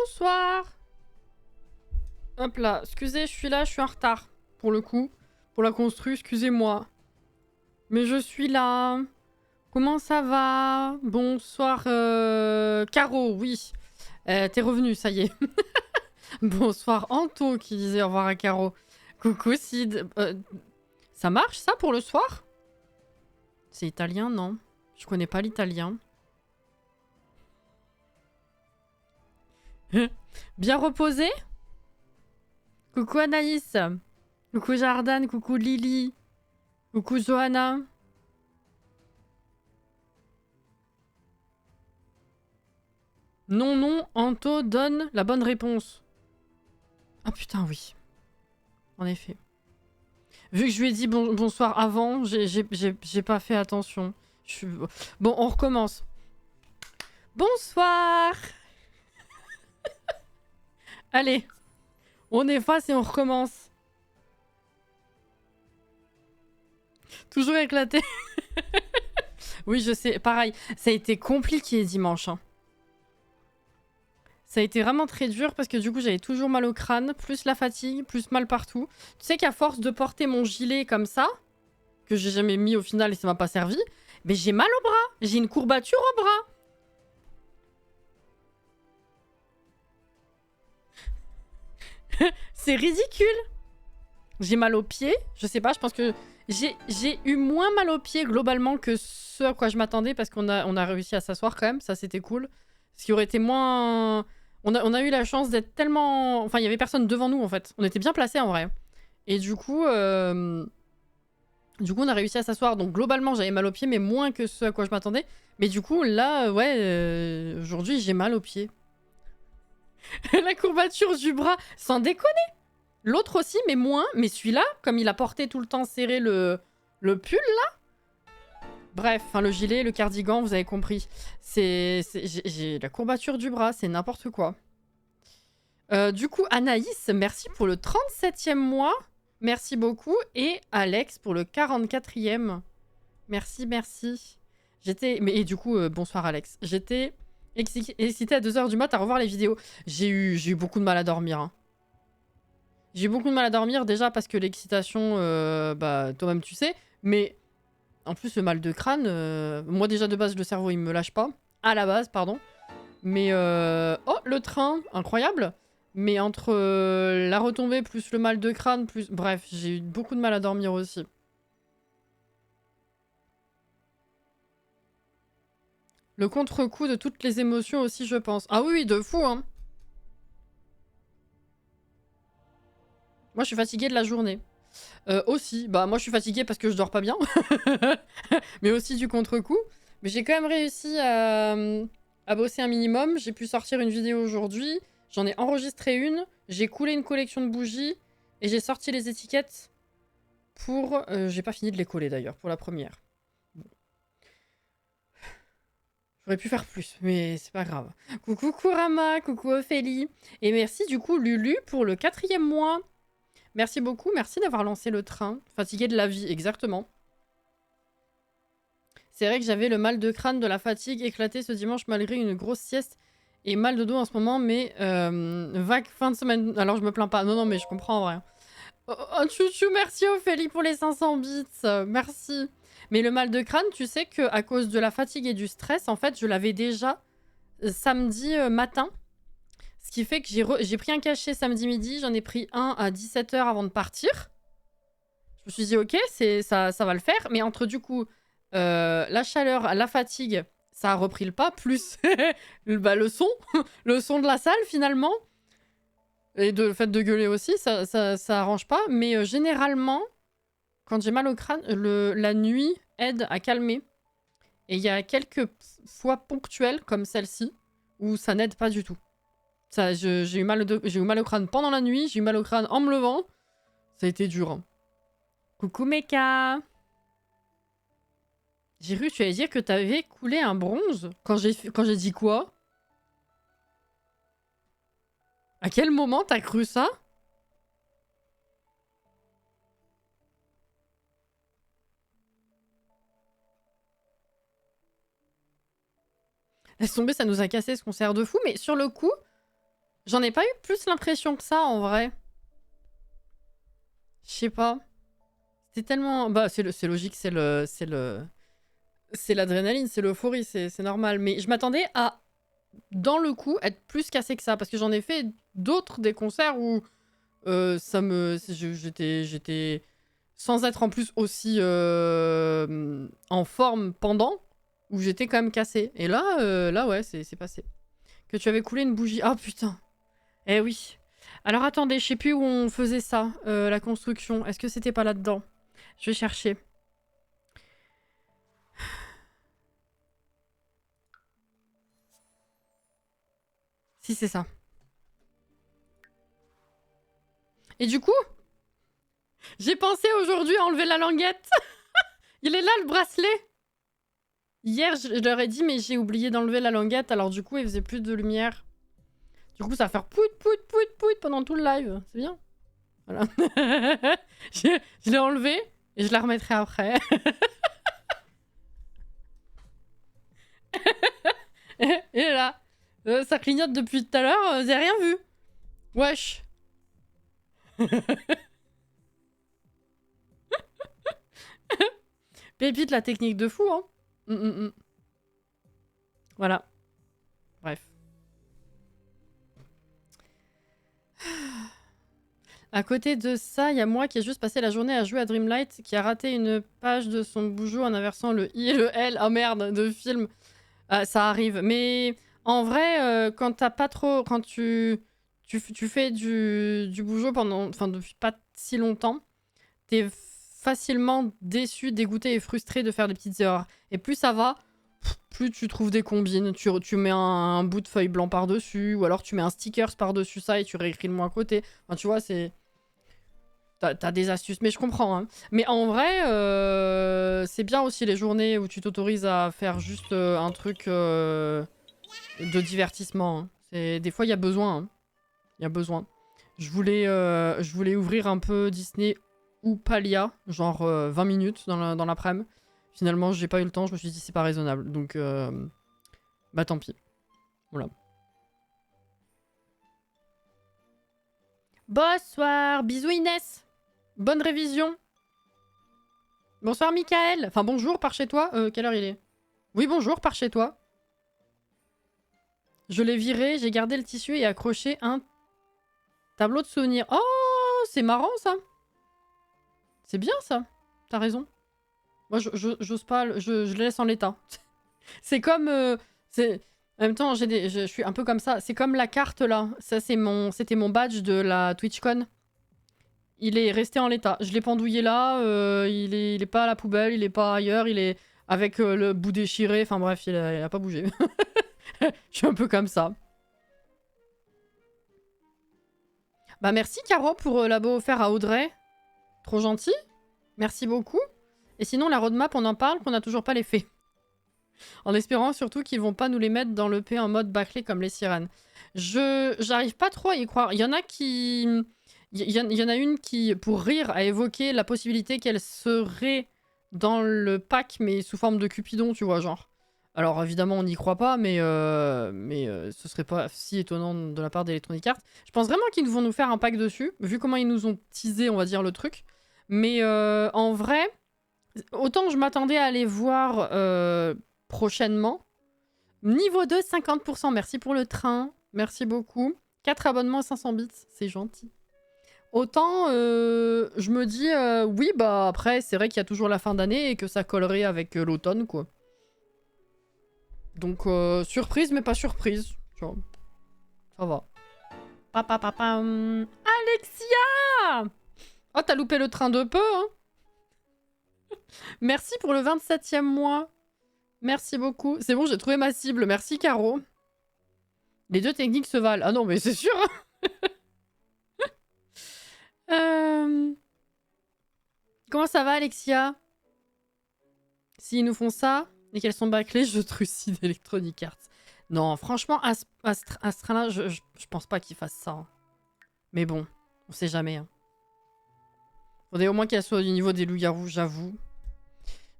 Bonsoir. Hop là, excusez, je suis là, je suis en retard. Pour le coup, pour la construire, excusez-moi. Mais je suis là. Comment ça va? Bonsoir, Caro, oui. T'es revenu, ça y est. Bonsoir, Anto, qui disait au revoir à Caro. Coucou, Sid. Ça marche, ça, pour le soir? C'est italien, non? Je connais pas l'italien. Bien reposé? Coucou Anaïs. Coucou Jordan, coucou Lily. Coucou Johanna. Non, non, Anto donne la bonne réponse. Ah putain, oui. En effet. Vu que je lui ai dit bonsoir avant, j'ai pas fait attention. Bon, on recommence. Bonsoir. Allez, on efface et on recommence. Toujours éclaté. Oui, je sais, pareil. Ça a été compliqué dimanche. Hein. Ça a été vraiment très dur parce que du coup, j'avais toujours mal au crâne, plus la fatigue, plus mal partout. Tu sais qu'à force de porter mon gilet comme ça, que j'ai jamais mis au final et ça m'a pas servi, mais j'ai mal au bras. J'ai une courbature au bras. C'est ridicule. J'ai mal aux pieds. Je sais pas, je pense que j'ai eu moins mal aux pieds globalement que ce à quoi je m'attendais parce qu'on a réussi à s'asseoir quand même. Ça, c'était cool. Ce qui aurait été moins... On a eu la chance d'être tellement... Enfin, il y avait personne devant nous en fait. On était bien placés en vrai. Et du coup, on a réussi à s'asseoir. Donc globalement, j'avais mal aux pieds, mais moins que ce à quoi je m'attendais. Mais du coup, là, ouais, aujourd'hui, j'ai mal aux pieds. La courbature du bras, sans déconner. L'autre aussi, mais moins. Mais celui-là, comme il a porté tout le temps serré le pull, là. Bref, enfin le gilet, le cardigan, vous avez compris. J'ai la courbature du bras, c'est n'importe quoi. Du coup, Anaïs, merci pour le 37e mois. Merci beaucoup. Et Alex pour le 44e. Merci, merci. Et du coup, bonsoir Alex. J'étais excitée à 2h du mat' à revoir les vidéos. J'ai eu beaucoup de mal à dormir. Hein. J'ai eu beaucoup de mal à dormir déjà parce que l'excitation, bah toi-même tu sais. Mais en plus le mal de crâne, moi déjà de base le cerveau il me lâche pas. À la base, pardon. Mais oh, le train, incroyable. Mais entre la retombée plus le mal de crâne, plus... Bref, j'ai eu beaucoup de mal à dormir aussi. Le contre-coup de toutes les émotions aussi, je pense. Ah oui, de fou, hein. Moi, je suis fatiguée de la journée. Aussi, bah moi, je suis fatiguée parce que je dors pas bien. Mais aussi du contre-coup. Mais j'ai quand même réussi à bosser un minimum. J'ai pu sortir une vidéo aujourd'hui. J'en ai enregistré une. J'ai coulé une collection de bougies. Et j'ai sorti les étiquettes pour... j'ai pas fini de les coller d'ailleurs, pour la première. J'aurais pu faire plus, mais c'est pas grave. Coucou Kurama, coucou Ophélie. Et merci du coup Lulu pour le 4e mois. Merci beaucoup, merci d'avoir lancé le train. Fatigué de la vie, exactement. C'est vrai que j'avais le mal de crâne de la fatigue éclaté ce dimanche malgré une grosse sieste et mal de dos en ce moment, mais vague fin de semaine. Alors je me plains pas, non, non, mais je comprends en vrai. Oh, chouchou, merci Ophélie pour les 500 bits, merci. Mais le mal de crâne, tu sais que à cause de la fatigue et du stress, en fait, je l'avais déjà samedi matin. Ce qui fait que j'ai pris un cachet samedi midi, j'en ai pris un à 17h avant de partir. Je me suis dit, ok, ça va le faire. Mais entre du coup, la chaleur, la fatigue, ça a repris le pas, plus bah, le son, le son de la salle finalement. Et le fait de gueuler aussi, ça arrange pas. Mais généralement, quand j'ai mal au crâne, la nuit aide à calmer. Et il y a quelques fois ponctuelles, comme celle-ci, où ça n'aide pas du tout. J'ai eu mal au crâne pendant la nuit, j'ai eu mal au crâne en me levant. Ça a été dur. Hein. Coucou Meka. J'ai cru que tu allais dire que t'avais coulé un bronze. Quand j'ai dit quoi? À quel moment t'as cru ça? Laisse tomber, ça nous a cassé ce concert de fou. Mais sur le coup, J'en ai pas eu plus l'impression que ça, en vrai. Je sais pas. C'était tellement... Bah, c'est logique, c'est l'adrénaline, c'est l'euphorie, c'est normal. Mais je m'attendais à, dans le coup, être plus cassé que ça. Parce que j'en ai fait d'autres, des concerts où j'étais... Sans être en plus aussi en forme pendant, où j'étais quand même cassé. Et là ouais, c'est passé. Que tu avais coulé une bougie. Ah putain. Eh oui. Alors attendez, je sais plus où on faisait ça, la construction. Est-ce que c'était pas là-dedans? Je vais chercher. Si, c'est ça. Et du coup, j'ai pensé aujourd'hui à enlever la languette. Il est là, le bracelet. Hier, je leur ai dit, mais j'ai oublié d'enlever la languette. Alors du coup, il faisait plus de lumière. Du coup, ça va faire pout, pout, pout, pout pendant tout le live. C'est bien. Voilà. je l'ai enlevé et je la remettrai après. Et là, ça clignote depuis tout à l'heure. J'ai rien vu. Wesh. Pépite, la technique de fou, hein. Voilà. Bref. À côté de ça, il y a moi qui ai juste passé la journée à jouer à Dreamlight, qui a raté une page de son boujou en inversant le I et le L. Oh merde, de film. Ça arrive. Mais en vrai, quand t'as pas trop... Quand tu fais du boujou pendant... Enfin, depuis pas si longtemps, t'es facilement déçu, dégoûté et frustré de faire des petites erreurs. Et plus ça va, plus tu trouves des combines. Tu mets un bout de feuille blanc par-dessus, ou alors tu mets un stickers par-dessus ça et tu réécris le mot à côté. Enfin, tu vois, c'est... T'as des astuces, mais je comprends. Hein. Mais en vrai, c'est bien aussi les journées où tu t'autorises à faire juste un truc de divertissement. Hein. Des fois, il y a besoin. Hein. Il y a besoin. Je voulais ouvrir un peu Disney ou Palia, genre 20 minutes dans l'après-midi. Finalement, j'ai pas eu le temps, je me suis dit c'est pas raisonnable. Donc, bah tant pis. Voilà. Bonsoir, bisous Inès. Bonne révision. Bonsoir Michael. Enfin bonjour par chez toi. Quelle heure il est? Oui bonjour par chez toi. Je l'ai viré, j'ai gardé le tissu et accroché un tableau de souvenirs. Oh, c'est marrant ça. C'est bien ça. T'as raison. Moi j'ose pas, je le laisse en l'état. C'est comme... En même temps, je suis un peu comme ça. C'est comme la carte là. Ça c'était mon badge de la TwitchCon. Il est resté en l'état. Je l'ai pendouillé là. Il est pas à la poubelle, il est pas ailleurs. Il est avec le bout déchiré. Enfin bref, il a pas bougé. Je suis un peu comme ça. Bah merci Caro pour l'abo offert à Audrey. Trop gentil. Merci beaucoup. Et sinon, la roadmap, on en parle, qu'on n'a toujours pas les faits. En espérant surtout qu'ils vont pas nous les mettre dans l'EP en mode bâclé comme les sirènes. J'arrive pas trop à y croire. Il y en a qui... Il y en a une qui, pour rire, a évoqué la possibilité qu'elle serait dans le pack, mais sous forme de Cupidon, tu vois, genre. Alors évidemment, on n'y croit pas, mais ce serait pas si étonnant de la part d'Electronic Arts. Je pense vraiment qu'ils vont nous faire un pack dessus, vu comment ils nous ont teasé, on va dire, le truc. Mais en vrai, autant je m'attendais à aller voir prochainement. Niveau 2, 50%. Merci pour le train. Merci beaucoup. 4 abonnements à 500 bits. C'est gentil. Autant, je me dis, oui, bah après, c'est vrai qu'il y a toujours la fin d'année et que ça collerait avec l'automne, quoi. Donc, surprise, mais pas surprise. Tu vois. Ça va. Alexia! Oh, t'as loupé le train de peu, hein? Merci pour le 27e mois. Merci beaucoup. C'est bon, j'ai trouvé ma cible. Merci, Caro. Les deux techniques se valent. Ah non, mais c'est sûr. Comment ça va, Alexia? S'ils nous font ça et qu'elles sont bâclées, je trucide Electronic Arts. Non, franchement, à ce train-là, je pense pas qu'ils fassent ça. Hein. Mais bon, on sait jamais. Hein. Faudrait au moins qu'elle soit du niveau des loups-garous, j'avoue.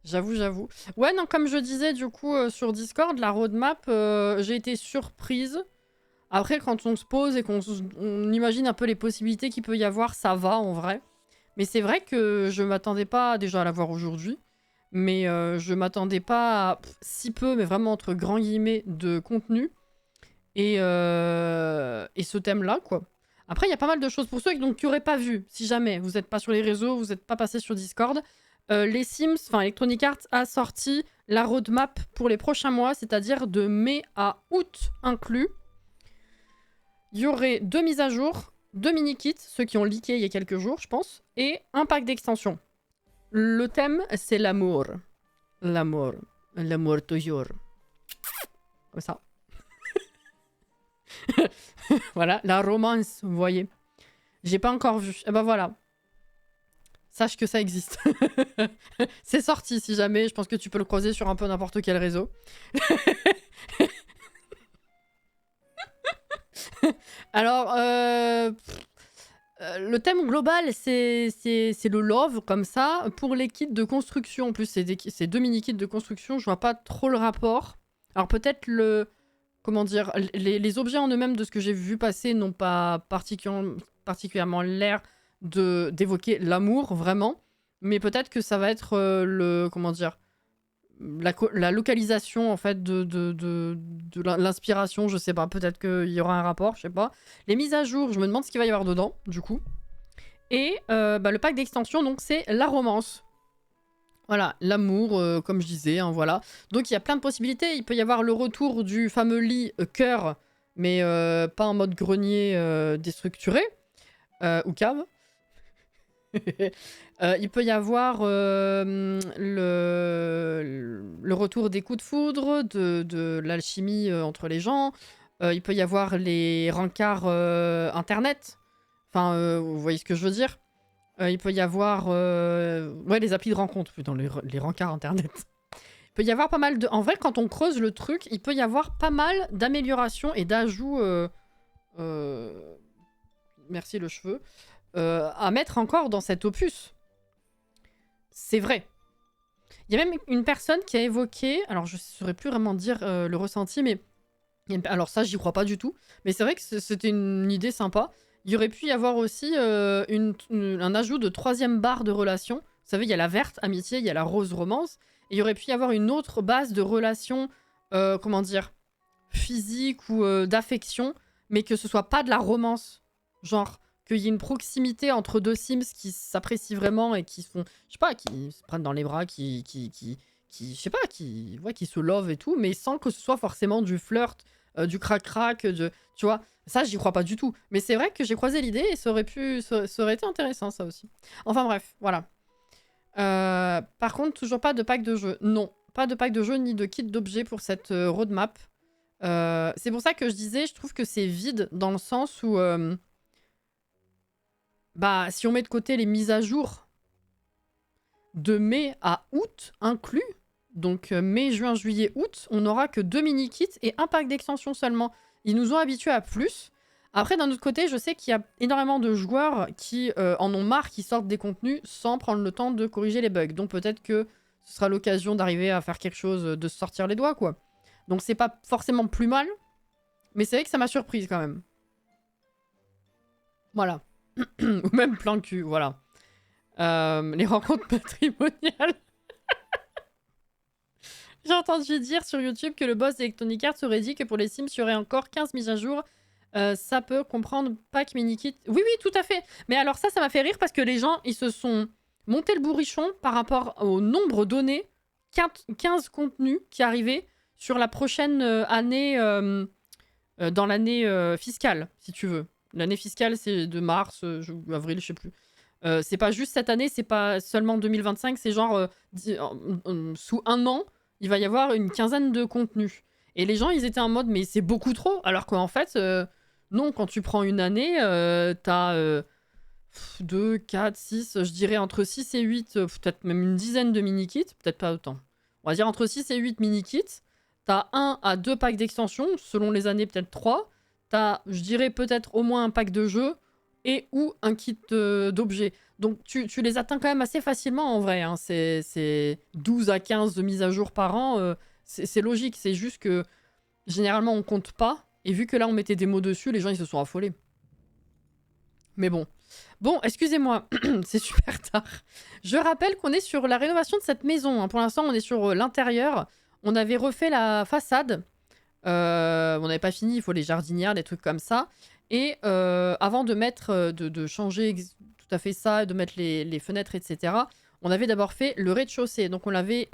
J'avoue. Ouais, non, comme je disais, du coup, sur Discord, la roadmap, j'ai été surprise. Après, quand on se pose et on imagine un peu les possibilités qu'il peut y avoir, ça va en vrai. Mais c'est vrai que je m'attendais pas déjà à la voir aujourd'hui. Mais je m'attendais pas à si peu, mais vraiment entre grands guillemets, de contenu. Et ce thème-là, quoi. Après, il y a pas mal de choses pour ceux qui n'auraient pas vu. Si jamais vous n'êtes pas sur les réseaux, vous n'êtes pas passé sur Discord, les Sims, enfin Electronic Arts a sorti la roadmap pour les prochains mois, c'est-à-dire de mai à août inclus. Il y aurait 2 mises à jour, 2 mini-kits, ceux qui ont leaké il y a quelques jours, je pense, et un pack d'extension. Le thème, c'est l'amour. L'amour. L'amour toujours. Comme ça. Voilà, la romance, vous voyez. J'ai pas encore vu. Et ben voilà. Sache que ça existe. C'est sorti, si jamais. Je pense que tu peux le croiser sur un peu n'importe quel réseau. Alors, le thème global, c'est le love, comme ça. Pour les kits de construction, en plus, c'est 2 mini-kits de construction. Je vois pas trop le rapport. Alors, peut-être comment dire, les objets en eux-mêmes de ce que j'ai vu passer n'ont pas particulièrement l'air d'évoquer l'amour, vraiment. Mais peut-être que ça va être comment dire, la localisation, en fait, de l'inspiration, je sais pas. Peut-être qu'il y aura un rapport, je sais pas. Les mises à jour, je me demande ce qu'il va y avoir dedans, du coup. Et le pack d'extension, donc, c'est la romance. Voilà, l'amour, comme je disais, hein, voilà. Donc il y a plein de possibilités. Il peut y avoir le retour du fameux lit cœur, mais pas en mode grenier déstructuré, ou cave. Il peut y avoir le retour des coups de foudre, de l'alchimie entre les gens. Il peut y avoir les rencarts internet. Enfin, vous voyez ce que je veux dire. Il peut y avoir les applis de rencontre, putain, les rencarts internet. Il peut y avoir pas mal de... En vrai, quand on creuse le truc, il peut y avoir pas mal d'améliorations et d'ajouts... Merci le cheveu. À mettre encore dans cet opus. C'est vrai. Il y a même une personne qui a évoqué... Alors, je ne saurais plus vraiment dire le ressenti, mais... Alors ça, j'y crois pas du tout. Mais c'est vrai que c'était une idée sympa. Il y aurait pu y avoir aussi un ajout de 3e barre de relation. Vous savez, il y a la verte, amitié, il y a la rose, romance. Et il y aurait pu y avoir une autre base de relation, comment dire, physique ou d'affection, mais que ce soit pas de la romance. Genre, qu'il y ait une proximité entre 2 Sims qui s'apprécient vraiment et qui sont, je sais pas, qui se prennent dans les bras, qui je sais pas, qui se love et tout, mais sans que ce soit forcément du flirt, du crac-crac, tu vois. Ça, j'y crois pas du tout. Mais c'est vrai que j'ai croisé l'idée et ça aurait été intéressant, ça aussi. Enfin bref, voilà. Par contre, toujours pas de pack de jeu. Non, pas de pack de jeu ni de kit d'objets pour cette roadmap. C'est pour ça que je disais, je trouve que c'est vide dans le sens où... si on met de côté les mises à jour de mai à août inclus, donc mai, juin, juillet, août, on n'aura que 2 mini-kits et un pack d'extension seulement. Ils nous ont habitués à plus. Après, d'un autre côté, je sais qu'il y a énormément de joueurs qui en ont marre, qui sortent des contenus sans prendre le temps de corriger les bugs. Donc peut-être que ce sera l'occasion d'arriver à faire quelque chose, de se sortir les doigts, quoi. Donc c'est pas forcément plus mal, mais c'est vrai que ça m'a surprise quand même. Voilà. Ou même plein cul, voilà. Les rencontres patrimoniales. J'ai entendu dire sur YouTube que le boss d'Electronic Arts aurait dit que pour les Sims, il y aurait encore 15 mises à jour. Ça peut comprendre pack mini-kit. Oui, oui, tout à fait. Mais alors ça m'a fait rire parce que les gens, ils se sont monté le bourrichon par rapport au nombre donné, 15 contenus qui arrivaient sur la prochaine année, dans l'année fiscale, si tu veux. L'année fiscale, c'est de mars, avril, je sais plus. C'est pas juste cette année, c'est pas seulement 2025, c'est genre sous un an, il va y avoir une quinzaine de contenus. Et les gens, ils étaient en mode, mais c'est beaucoup trop. Alors qu'en fait, non, quand tu prends une année, t'as 2, 4, 6, je dirais entre 6 et 8, peut-être même une dizaine de mini-kits, peut-être pas autant. On va dire entre 6 et 8 mini-kits. T'as 1 à 2 packs d'extension, selon les années, peut-être 3. T'as, je dirais, peut-être au moins un pack de jeux et ou un kit d'objets. Donc tu les atteins quand même assez facilement en vrai. Hein. C'est 12 à 15 mises à jour par an. C'est logique. C'est juste que généralement on compte pas Et vu que là, on mettait des mots dessus, les gens, ils se sont affolés. Mais bon. Bon, excusez-moi, c'est super tard. Je rappelle qu'on est sur la rénovation de cette maison. Hein. Pour l'instant, on est sur l'intérieur. On avait refait la façade. On n'avait pas fini, il faut les jardinières, des trucs comme ça. Et avant de mettre, de changer tout à fait ça, de mettre les fenêtres, etc., on avait d'abord fait le rez-de-chaussée. Donc on l'avait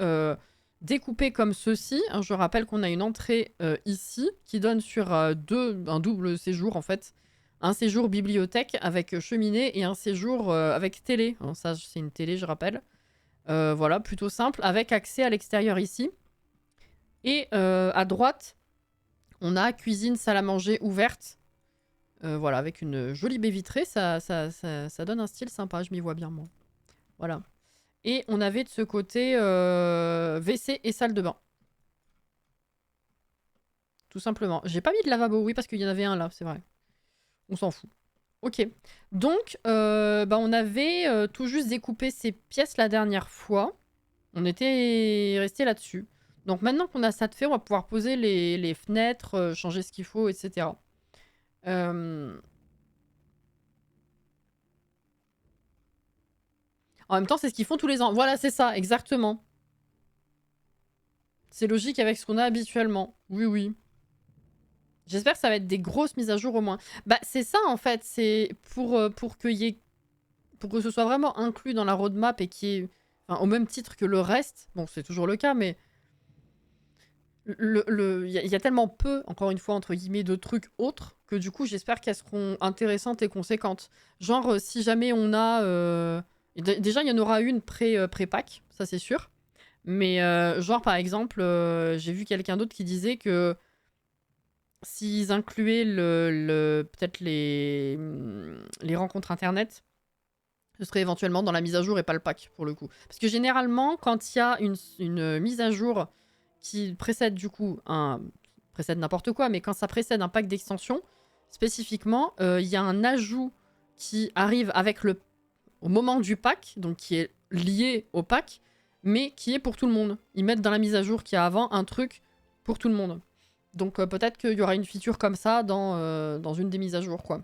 découpé comme ceci. Hein, je rappelle qu'on a une entrée ici qui donne sur un double séjour en fait. Un séjour bibliothèque avec cheminée et un séjour avec télé. Hein, ça, c'est une télé, je rappelle. Voilà, plutôt simple, avec accès à l'extérieur ici. Et à droite, on a cuisine, salle à manger ouverte. Voilà, avec une jolie baie vitrée. Ça donne un style sympa, je m'y vois bien, moi. Voilà. Et on avait de ce côté WC et salle de bain. Tout simplement. J'ai pas mis de lavabo, oui, parce qu'il y en avait un là, c'est vrai. On s'en fout. Ok. Donc, on avait tout juste découpé ces pièces la dernière fois. On était resté là-dessus. Donc maintenant qu'on a ça de fait, on va pouvoir poser les fenêtres, changer ce qu'il faut, etc. En même temps, c'est ce qu'ils font tous les ans. Voilà, c'est ça, exactement. C'est logique avec ce qu'on a habituellement. Oui, oui. J'espère que ça va être des grosses mises à jour au moins. Bah, c'est ça en fait. C'est pour que ce soit vraiment inclus dans la roadmap et qui est au même titre que le reste. Bon, c'est toujours le cas, mais il y a tellement peu, encore une fois, entre guillemets, de trucs autres que du coup, j'espère qu'elles seront intéressantes et conséquentes. Genre, si jamais on a... Déjà, il y en aura une pré-pack, ça c'est sûr. Mais genre, par exemple, j'ai vu quelqu'un d'autre qui disait que s'ils incluaient peut-être les rencontres internet, ce serait éventuellement dans la mise à jour et pas le pack, pour le coup. Parce que généralement, quand il y a une mise à jour qui précède du coup précède n'importe quoi, mais quand ça précède un pack d'extension, spécifiquement, il y a un ajout qui arrive au moment du pack, donc qui est lié au pack, mais qui est pour tout le monde. Ils mettent dans la mise à jour qu'il y a avant un truc pour tout le monde. Donc peut-être qu'il y aura une feature comme ça dans une des mises à jour, quoi.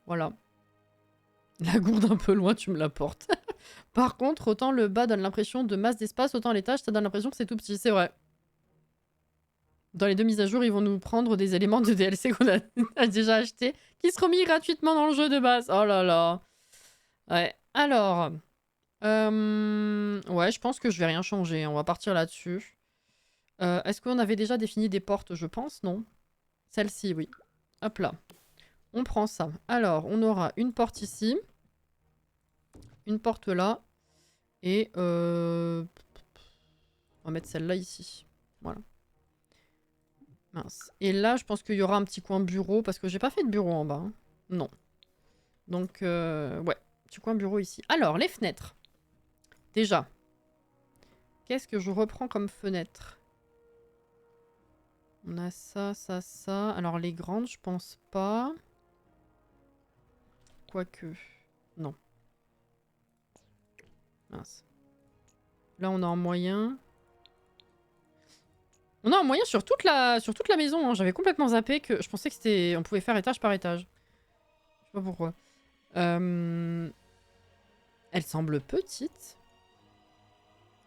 Voilà. La gourde un peu loin, tu me la portes. Par contre, autant le bas donne l'impression de masse d'espace, autant l'étage, ça donne l'impression que c'est tout petit. C'est vrai. Dans les deux mises à jour, ils vont nous prendre des éléments de DLC qu'on a déjà achetés, qui seront mis gratuitement dans le jeu de base. Oh là là. Ouais. Alors. Ouais, je pense que je vais rien changer. On va partir là-dessus. Est-ce qu'on avait déjà défini des portes? Je pense, non. Celle-ci, oui. Hop là. On prend ça. Alors, on aura une porte ici. Une porte là. Et on va mettre celle-là ici. Voilà. Mince. Et là, je pense qu'il y aura un petit coin bureau, parce que j'ai pas fait de bureau en bas. Hein. Non. Donc, ouais. Petit coin bureau ici. Alors, les fenêtres. Déjà. Qu'est-ce que je reprends comme fenêtre? On a ça, ça, ça. Alors, les grandes, je pense pas. Quoique. Non. Mince. Là, on a en moyen. On a en moyen sur toute la maison. Hein. J'avais complètement zappé que je pensais que c'était, on pouvait faire étage par étage. Je sais pas pourquoi. Elle semble petite.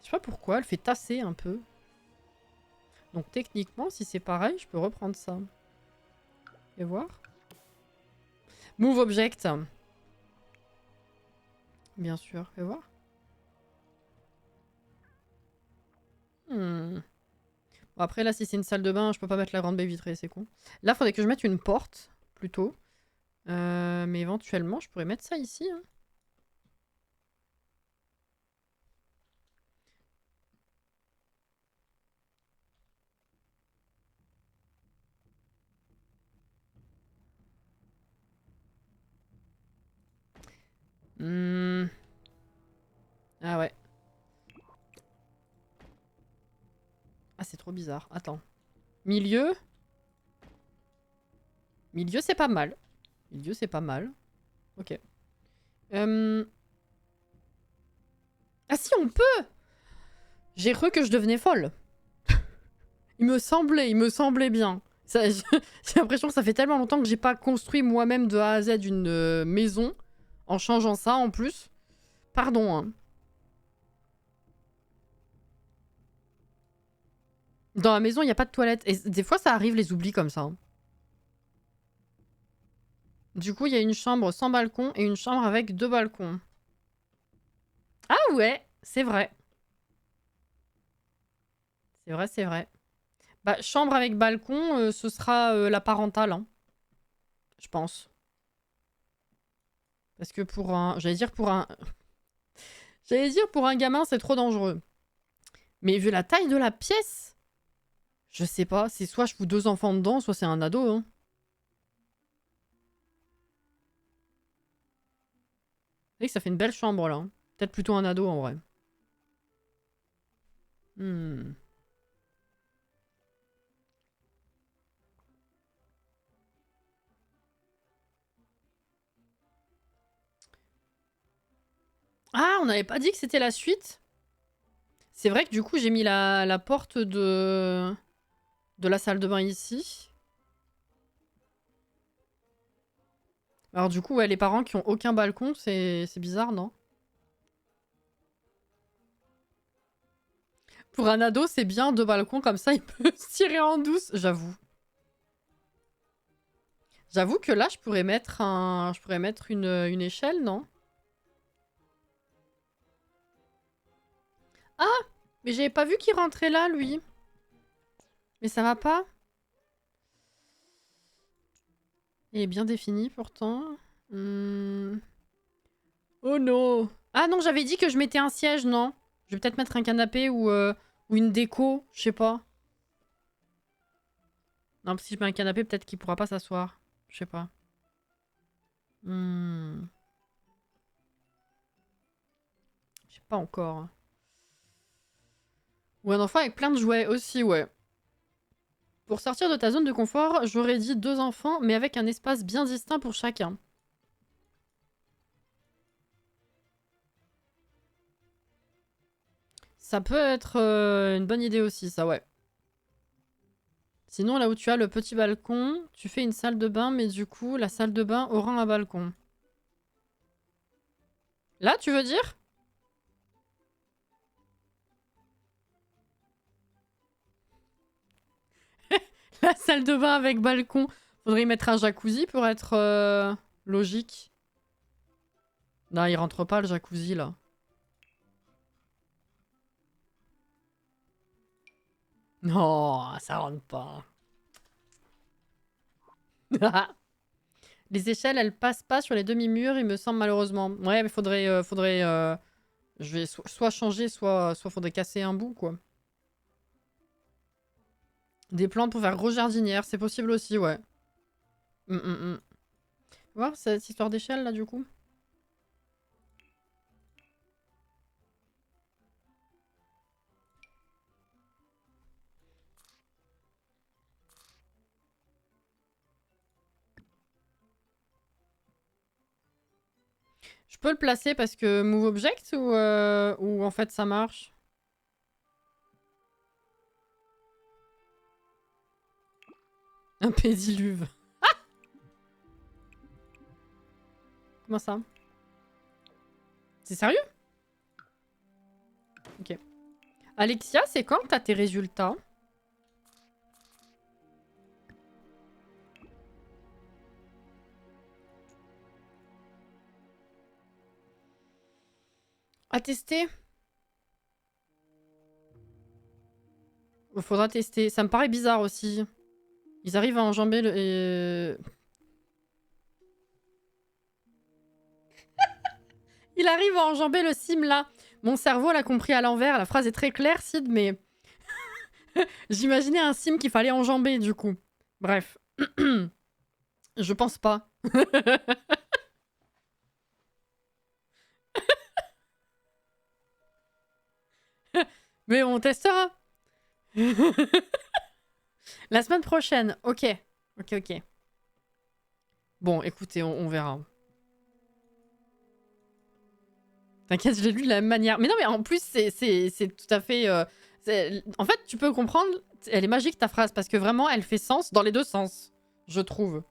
Je sais pas pourquoi. Elle fait tasser un peu. Donc techniquement, si c'est pareil, je peux reprendre ça. Et voir. Move object. Bien sûr. Fais voir. Bon, après, là, si c'est une salle de bain, je peux pas mettre la grande baie vitrée, c'est con. Là, faudrait que je mette une porte, plutôt. Mais éventuellement, je pourrais mettre ça ici. Hein. Ah ouais. Ah, c'est trop bizarre. Attends. Milieu. Milieu, c'est pas mal. Milieu, c'est pas mal. Ok. Ah si, on peut! J'ai cru que je devenais folle. Il me semblait bien. J'ai l'impression que ça fait tellement longtemps que j'ai pas construit moi-même de A à Z une maison en changeant ça en plus. Pardon, hein. Dans la maison, il n'y a pas de toilette. Et des fois, ça arrive les oublis comme ça, hein. Du coup, il y a une chambre sans balcon et une chambre avec 2 balcons. Ah ouais, c'est vrai. C'est vrai, c'est vrai. Bah, chambre avec balcon, ce sera la parentale, hein. Je pense. Parce que pour un... J'allais dire pour un... J'allais dire pour un gamin, c'est trop dangereux. Mais vu la taille de la pièce, je sais pas. C'est soit je fous 2 enfants dedans, soit c'est un ado, hein. Vous savez que ça fait une belle chambre, là, hein. Peut-être plutôt un ado, en vrai. Hmm. Ah, on n'avait pas dit que c'était la suite. C'est vrai que du coup, j'ai mis la porte de la salle de bain ici. Alors du coup, ouais, les parents qui ont aucun balcon, c'est bizarre, non? Pour un ado, c'est bien 2 balcons, comme ça, il peut se tirer en douce, j'avoue. J'avoue que là, je pourrais mettre une échelle, non? Ah! Mais j'avais pas vu qu'il rentrait là, lui. Mais ça va pas? Il est bien défini, pourtant. Hmm. Oh non! Ah non, j'avais dit que je mettais un siège, non? Je vais peut-être mettre un canapé ou une déco, je sais pas. Non, parce que si je mets un canapé, peut-être qu'il pourra pas s'asseoir. Je sais pas. Hmm. Je sais pas encore. Ou un enfant avec plein de jouets aussi, ouais. Pour sortir de ta zone de confort, j'aurais dit 2 enfants, mais avec un espace bien distinct pour chacun. Ça peut être une bonne idée aussi, ça, ouais. Sinon, là où tu as le petit balcon, tu fais une salle de bain, mais du coup, la salle de bain aura un balcon. Là, tu veux dire? La salle de bain avec balcon. Faudrait y mettre un jacuzzi pour être logique. Non, il rentre pas le jacuzzi, là. Non, ça rentre pas. Les échelles, elles passent pas sur les demi-murs, il me semble, malheureusement. Ouais, mais faudrait je vais soit changer, soit faudrait casser un bout, quoi. Des plantes pour faire gros jardinière, c'est possible aussi, ouais. Voir cette histoire d'échelle, là, du coup. Je peux le placer parce que move object ou en fait ça marche? Un pédiluve. Comment ça? C'est sérieux? Ok. Alexia, c'est quand que t'as tes résultats? À tester? Faudra tester. Ça me paraît bizarre aussi. Ils arrivent à enjamber le... Il arrive à enjamber le sim là. Mon cerveau l'a compris à l'envers. La phrase est très claire, Sid, mais... J'imaginais un sim qu'il fallait enjamber, du coup. Bref. Je pense pas. Mais on testera. La semaine prochaine. Ok. Ok. Bon, écoutez, on verra. T'inquiète, je l'ai lu de la même manière. Mais non, mais en plus, c'est tout à fait... En fait, tu peux comprendre, elle est magique ta phrase, parce que vraiment, elle fait sens dans les deux sens, je trouve.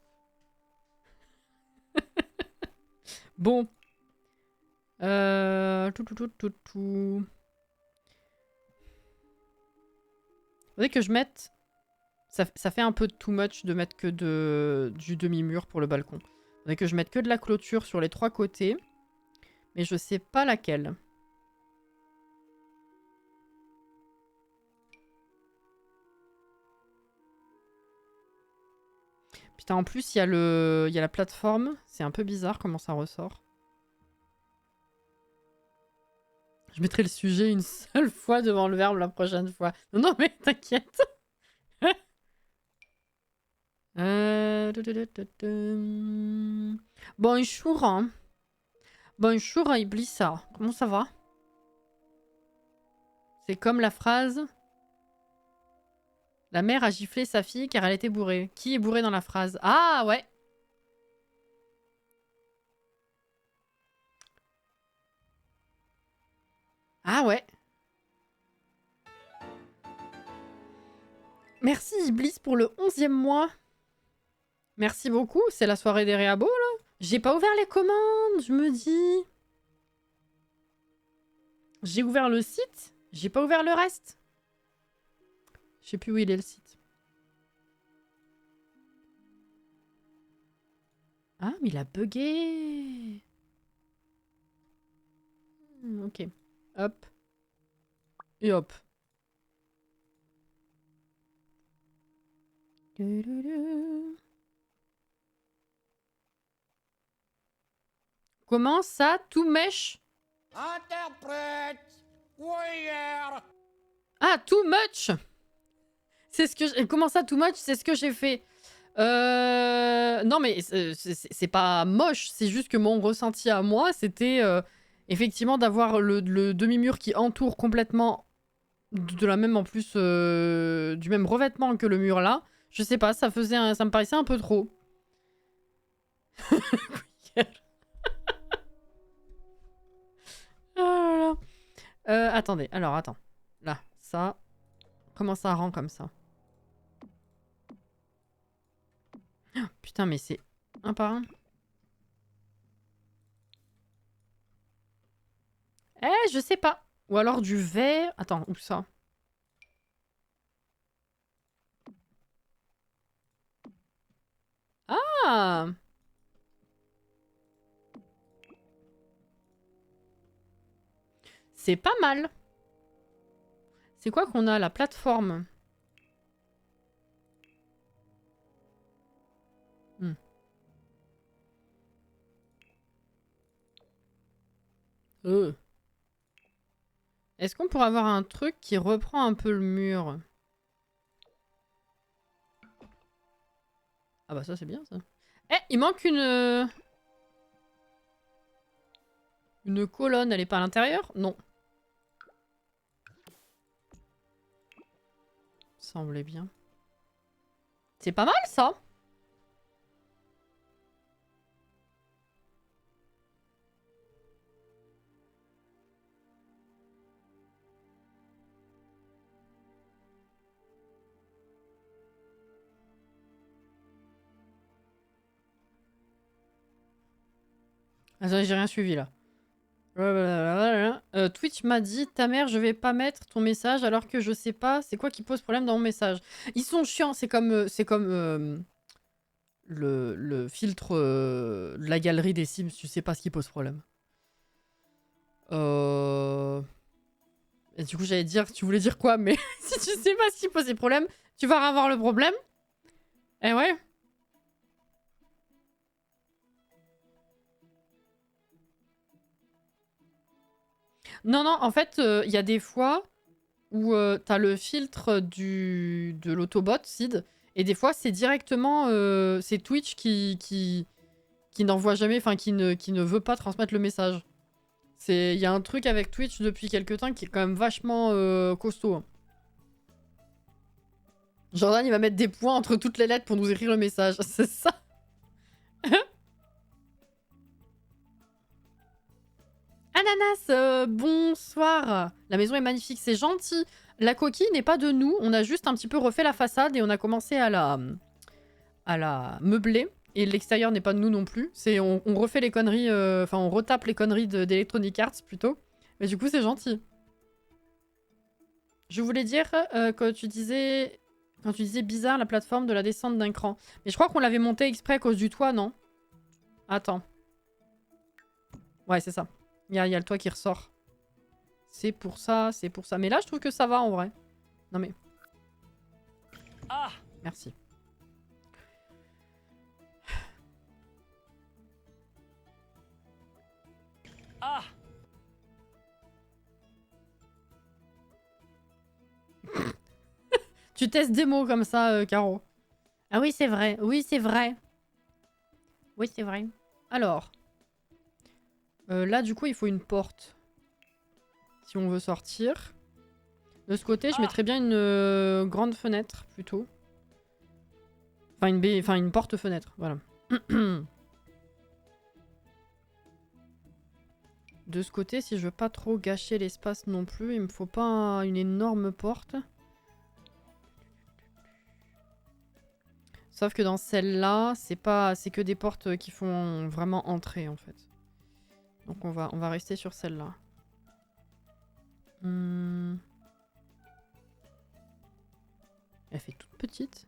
Bon. Tout. Faudrait que je mette... Ça fait un peu too much de mettre que du demi-mur pour le balcon. Faudrait que je mette que de la clôture sur les 3 côtés. Mais je sais pas laquelle. Putain, en plus, il y a la plateforme. C'est un peu bizarre comment ça ressort. Je mettrai le sujet une seule fois devant le verbe la prochaine fois. Non, mais t'inquiète. Bonjour. Hein. Bonjour, Iblissa. Comment ça va? C'est comme la phrase... La mère a giflé sa fille car elle était bourrée. Qui est bourré dans la phrase? Ah, ouais. Ah, ouais. Merci, Iblis, pour le 11e mois. Merci beaucoup. C'est la soirée des réabos, là. J'ai pas ouvert les commandes, je me dis. J'ai ouvert le site. J'ai pas ouvert le reste. Je sais plus où il est, le site. Ah, mais il a bugué. Ok. Hop. Et hop. Comment ça, tout mèche? Interprète. Warrior. Ah, too much. C'est ce que comment ça, too much? C'est ce que j'ai fait. Non, mais c'est pas moche. C'est juste que mon ressenti à moi, c'était effectivement d'avoir le demi-mur qui entoure complètement de la même, en plus, du même revêtement que le mur là. Je sais pas, ça me paraissait un peu trop. Oh là là. Attendez, alors attends. Là, ça. Comment ça rend comme ça? Putain, mais c'est un par un. Je sais pas. Ou alors du verre. Attends, où ça? Ah! C'est pas mal. C'est quoi qu'on a? La plateforme. Est-ce qu'on pourrait avoir un truc qui reprend un peu le mur? Ah bah ça c'est bien ça. Il manque une colonne, elle est pas à l'intérieur? Non. Semblait bien. C'est pas mal ça. Attends, j'ai rien suivi là. Twitch m'a dit ta mère, je vais pas mettre ton message alors que je sais pas c'est quoi qui pose problème dans mon message. Ils sont chiants, c'est comme le filtre de la galerie des Sims, tu sais pas ce qui pose problème. Et du coup j'allais dire, tu voulais dire quoi, mais si tu sais pas ce qui posait problème, tu vas avoir le problème. Eh ouais. Non, non, en fait, il y a des fois où t'as le filtre de l'autobot, Sid, et des fois, c'est directement c'est Twitch qui n'envoie jamais, enfin, qui ne veut pas transmettre le message. Il y a un truc avec Twitch depuis quelques temps qui est quand même vachement costaud. Jordan, il va mettre des points entre toutes les lettres pour nous écrire le message. C'est ça. Ananas, bonsoir. La maison est magnifique, c'est gentil. La coquille n'est pas de nous. On a juste un petit peu refait la façade et on a commencé à la meubler. Et l'extérieur n'est pas de nous non plus. On refait les conneries... Enfin, on retape les conneries d'Electronic Arts, plutôt. Mais du coup, c'est gentil. Je voulais dire quand tu disais bizarre la plateforme de la descente d'un cran. Mais je crois qu'on l'avait monté exprès à cause du toit, non? Attends. Ouais, c'est ça. Il y a le toit qui ressort. C'est pour ça, c'est pour ça. Mais là, je trouve que ça va en vrai. Non mais... Ah! Merci. Ah! Tu testes des mots comme ça, Caro. Ah oui, c'est vrai. Oui, c'est vrai. Oui, c'est vrai. Alors. Là, du coup, il faut une porte. Si on veut sortir. De ce côté, je mettrais bien une grande fenêtre, plutôt. Enfin, une porte-fenêtre, voilà. De ce côté, si je veux pas trop gâcher l'espace non plus, il me faut pas une énorme porte. Sauf que dans celle-là, c'est que des portes qui font vraiment entrer en fait. Donc on va rester sur celle-là. Elle fait toute petite.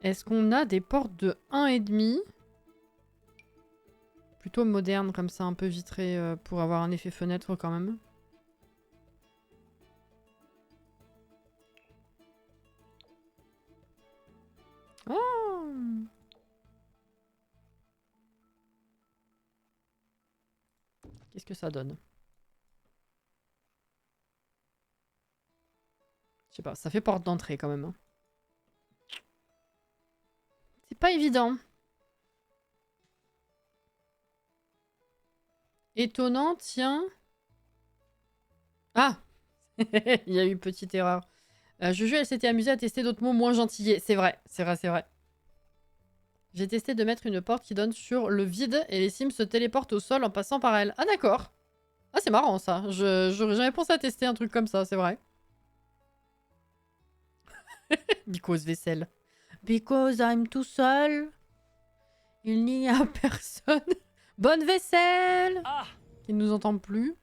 Est-ce qu'on a des portes de 1,5 plutôt modernes comme ça, un peu vitrées pour avoir un effet fenêtre quand même? Oh! Qu'est-ce que ça donne? Je sais pas, ça fait porte d'entrée quand même. Hein. C'est pas évident. Étonnant, tiens. Ah! Il y a eu petite erreur. Juju, elle s'était amusée à tester d'autres mots moins gentillés. C'est vrai, c'est vrai, c'est vrai. J'ai testé de mettre une porte qui donne sur le vide et les Sims se téléportent au sol en passant par elle. Ah d'accord. Ah c'est marrant ça. J'aurais jamais pensé à tester un truc comme ça, c'est vrai. Because vaisselle. Because I'm tout seul. Il n'y a personne. Bonne vaisselle. Ah! Qui ne nous entend plus.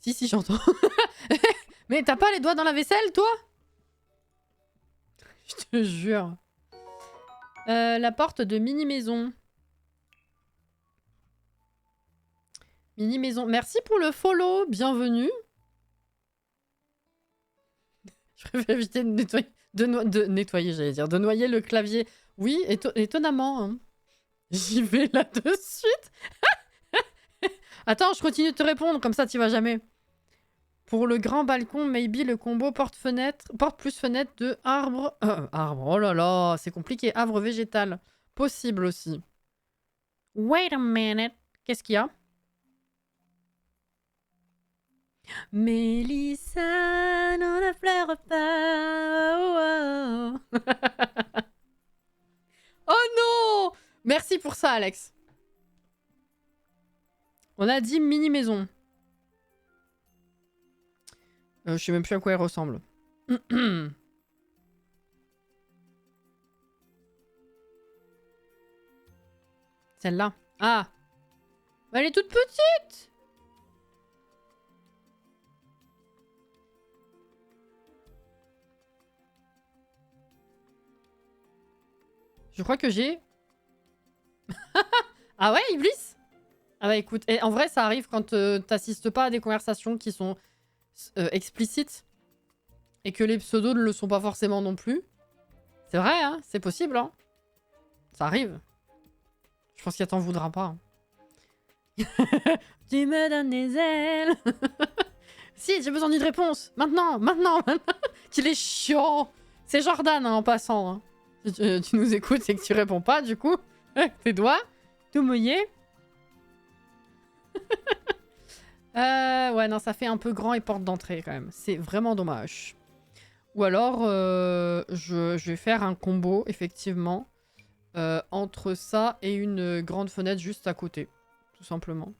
Si, j'entends. Mais t'as pas les doigts dans la vaisselle, toi? Je te jure. La porte de mini-maison. Mini-maison. Merci pour le follow. Bienvenue. Je préfère éviter de nettoyer... De nettoyer, j'allais dire. De noyer le clavier. Oui, étonnamment. Hein. J'y vais là de suite. Attends, je continue de te répondre. Comme ça, tu vas jamais. Pour le grand balcon, maybe le combo porte-fenêtre, porte plus fenêtre de arbre... arbre, oh là là, c'est compliqué. Arbre végétal. Possible aussi. Wait a minute. Qu'est-ce qu'il y a? Mélissa n'en a pleure pas. Oh, oh. Oh non! Merci pour ça, Alex. On a dit mini-maison. Je sais même plus à quoi elle ressemble. Celle-là. Ah! Elle est toute petite! Je crois que j'ai... Ah ouais, Iblis? Ah bah écoute, et en vrai ça arrive quand t'assistes pas à des conversations qui sont explicites et que les pseudos ne le sont pas forcément non plus. C'est vrai, hein, c'est possible, hein. Ça arrive. Je pense qu'elle t'en voudra pas. Hein. Tu me donnes des ailes. Si, j'ai besoin d'une réponse. Maintenant, maintenant, maintenant. Qu'il est chiant. C'est Jordan, hein, en passant. Hein. Si tu nous écoutes et que tu réponds pas, du coup, tes doigts, tout mouillé. Ouais, non, ça fait un peu grand et porte d'entrée, quand même. C'est vraiment dommage. Ou alors, je vais faire un combo, effectivement, entre ça et une grande fenêtre juste à côté. Tout simplement.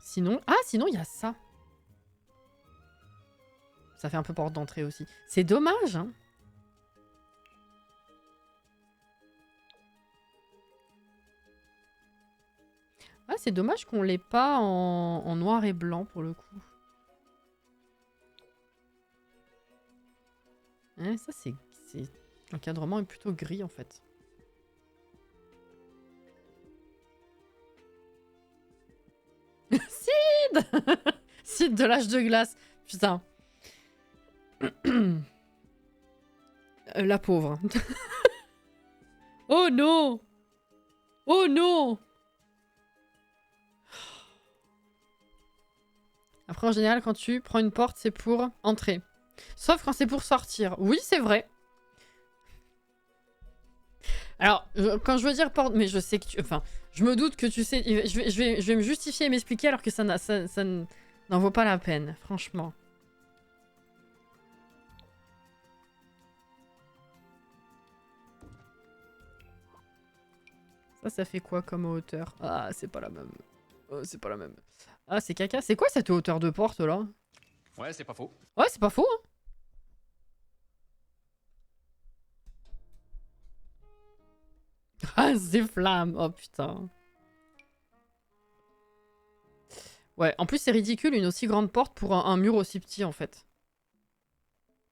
Sinon... Ah, sinon, il y a ça. Ça fait un peu porte d'entrée aussi. C'est dommage, hein. Ah, c'est dommage qu'on l'ait pas en noir et blanc, pour le coup. Ouais, ça, c'est... L'encadrement est plutôt gris, en fait. Sid Sid de l'âge de glace. Putain. La pauvre. Oh non! Oh non! Après, en général, quand tu prends une porte, c'est pour entrer. Sauf quand c'est pour sortir. Oui, c'est vrai. Alors, quand je veux dire porte... Mais je sais que tu... Enfin, je me doute que tu sais... Je vais me justifier et m'expliquer alors que ça n'en vaut pas la peine, franchement. Ça fait quoi comme hauteur? Ah, c'est pas la même. Oh, c'est pas la même. Ah, c'est caca. C'est quoi cette hauteur de porte, là? Ouais, c'est pas faux. Ouais, c'est pas faux, hein. Ah, c'est flamme. Oh, putain. Ouais, en plus, c'est ridicule, une aussi grande porte pour un mur aussi petit, en fait.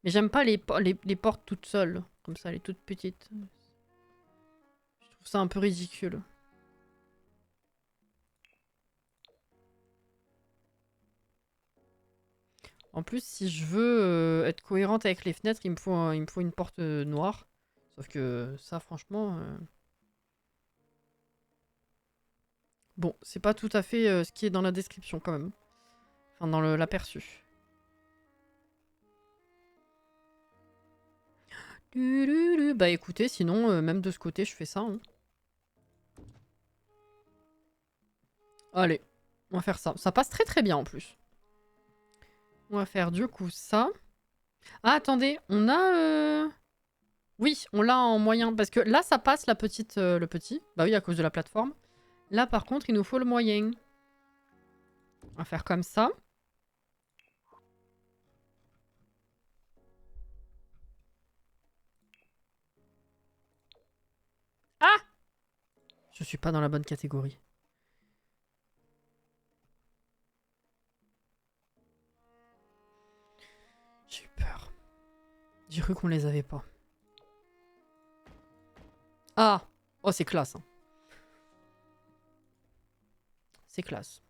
Mais j'aime pas les portes toutes seules. Comme ça, les toutes petites. Je trouve ça un peu ridicule. En plus, si je veux être cohérente avec les fenêtres, il me faut une porte noire. Sauf que ça, franchement... Bon, c'est pas tout à fait ce qui est dans la description, quand même. Enfin, dans l'aperçu. Bah écoutez, sinon, même de ce côté, je fais ça. Hein. Allez, on va faire ça. Ça passe très très bien, en plus. On va faire du coup ça. Ah, attendez, on a... Oui, on l'a en moyen. Parce que là, ça passe la petite, le petit. Bah oui, à cause de la plateforme. Là, par contre, il nous faut le moyen. On va faire comme ça. Ah! Je suis pas dans la bonne catégorie. J'ai eu peur. J'ai cru qu'on les avait pas. Ah! Oh, c'est classe. Hein. C'est classe.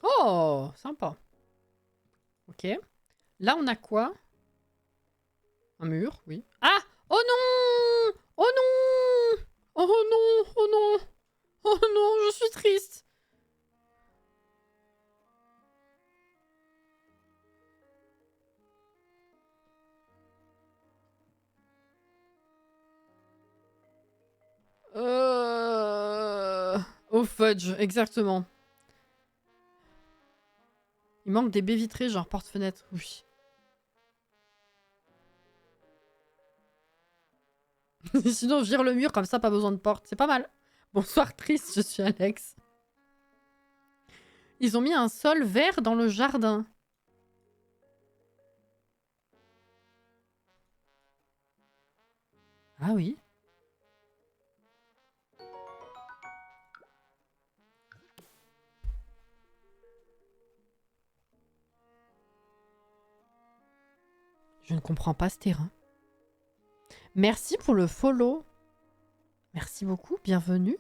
Oh! Sympa. Ok. Là, on a quoi? Un mur, oui. Ah! Oh non! Oh non! Oh non! Oh non! Oh non, je suis triste! Au fudge, exactement. Il manque des baies vitrées, genre porte-fenêtre, oui. Sinon, vire le mur, comme ça, pas besoin de porte. C'est pas mal. Bonsoir, triste, je suis Alex. Ils ont mis un sol vert dans le jardin. Ah oui. Je ne comprends pas ce terrain. Merci pour le follow. Merci beaucoup, bienvenue.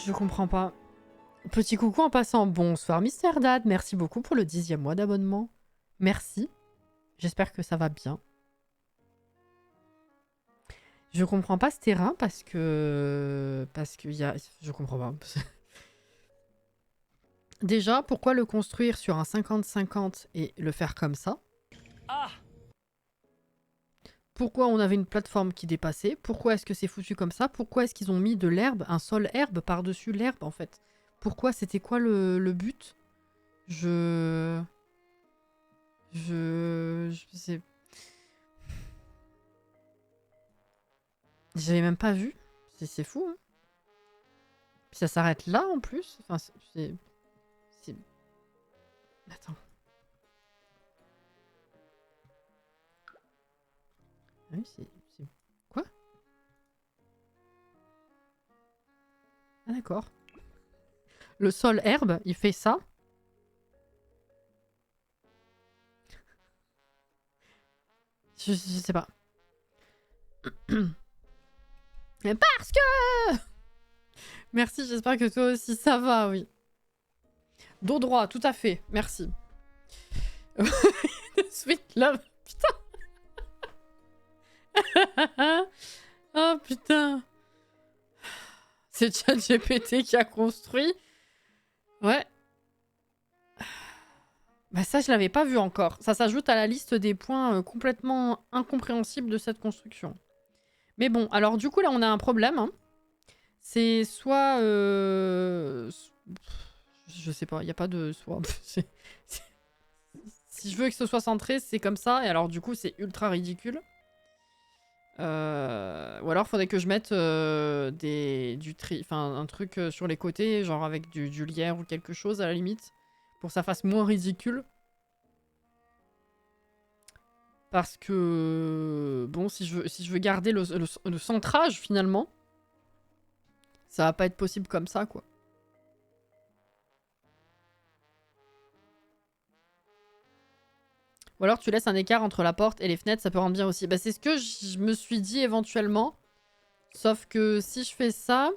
Je comprends pas. Petit coucou en passant. Bonsoir Mister Dad, merci beaucoup pour le 10e mois d'abonnement. Merci. J'espère que ça va bien. Je comprends pas ce terrain parce que... Je comprends pas. Déjà, pourquoi le construire sur un 50-50 et le faire comme ça? Ah! Pourquoi on avait une plateforme qui dépassait? Pourquoi est-ce que c'est foutu comme ça? Pourquoi est-ce qu'ils ont mis de l'herbe, un sol herbe par-dessus l'herbe en fait? Pourquoi? C'était quoi le but? Je sais... J'avais même pas vu. C'est fou, hein. Puis ça s'arrête là en plus. Enfin, c'est... Attends. Ah oui, c'est... Quoi? Ah d'accord. Le sol herbe, il fait ça. Je sais pas. Mais parce que... Merci, j'espère que toi aussi ça va, oui. Dos droit, tout à fait, merci. Sweet love, putain. Oh putain. C'est ChatGPT qui a construit. Ouais. Bah ça, je l'avais pas vu encore. Ça s'ajoute à la liste des points complètement incompréhensibles de cette construction. Mais bon, alors du coup, là, on a un problème. Hein. C'est soit... Je sais pas, il n'y a pas de... soit. Si je veux que ce soit centré, c'est comme ça. Et alors, du coup, c'est ultra ridicule. Ou alors, faudrait que je mette un truc sur les côtés, genre avec du lierre ou quelque chose, à la limite. Pour que ça fasse moins ridicule. Parce que... Bon, si je veux garder le centrage, finalement, ça va pas être possible comme ça, quoi. Ou alors tu laisses un écart entre la porte et les fenêtres, ça peut rendre bien aussi. Bah c'est ce que je me suis dit éventuellement. Sauf que si je fais ça...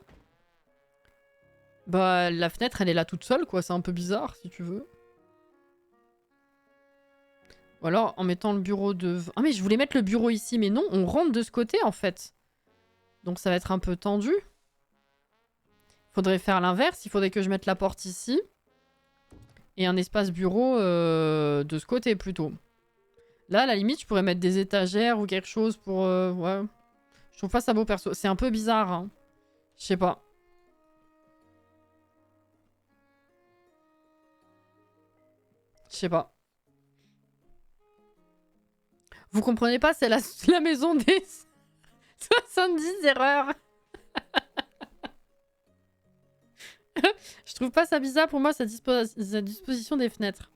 Bah la fenêtre elle est là toute seule quoi, c'est un peu bizarre si tu veux. Ou alors en mettant le bureau de... Ah mais je voulais mettre le bureau ici, mais non, on rentre de ce côté en fait. Donc ça va être un peu tendu. Faudrait faire l'inverse, il faudrait que je mette la porte ici. Et un espace bureau de ce côté plutôt. Là, à la limite, je pourrais mettre des étagères ou quelque chose pour... ouais. Je trouve pas ça beau perso. C'est un peu bizarre, hein. Je sais pas. Je sais pas. Vous comprenez pas, c'est la maison des 70 erreurs. Je trouve pas ça bizarre pour moi, sa disposition des fenêtres.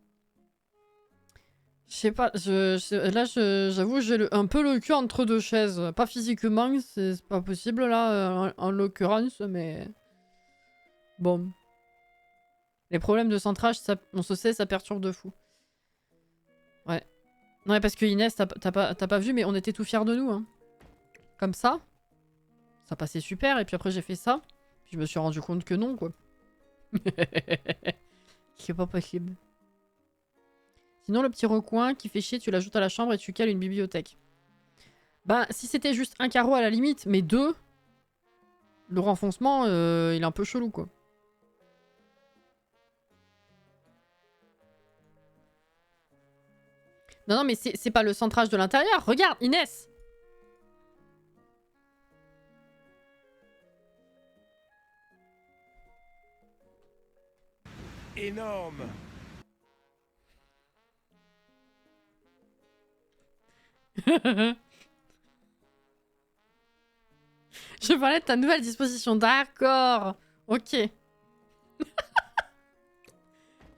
Je sais pas, là j'avoue j'ai un peu le cul entre deux chaises. Pas physiquement, c'est pas possible là, en l'occurrence, mais... Bon. Les problèmes de centrage, ça, on se sait, ça perturbe de fou. Ouais. Non mais parce que Inès, t'as pas vu, mais on était tout fiers de nous. Hein. Comme ça. Ça passait super, et puis après j'ai fait ça. Puis je me suis rendu compte que non, quoi. C'est pas possible. Sinon, le petit recoin qui fait chier, tu l'ajoutes à la chambre et tu cales une bibliothèque. Bah, si c'était juste un carreau à la limite, mais deux, le renfoncement, il est un peu chelou, quoi. Non, non, mais c'est pas le centrage de l'intérieur. Regarde, Inès! Énorme. Je parlais de ta nouvelle disposition. D'accord. Ok.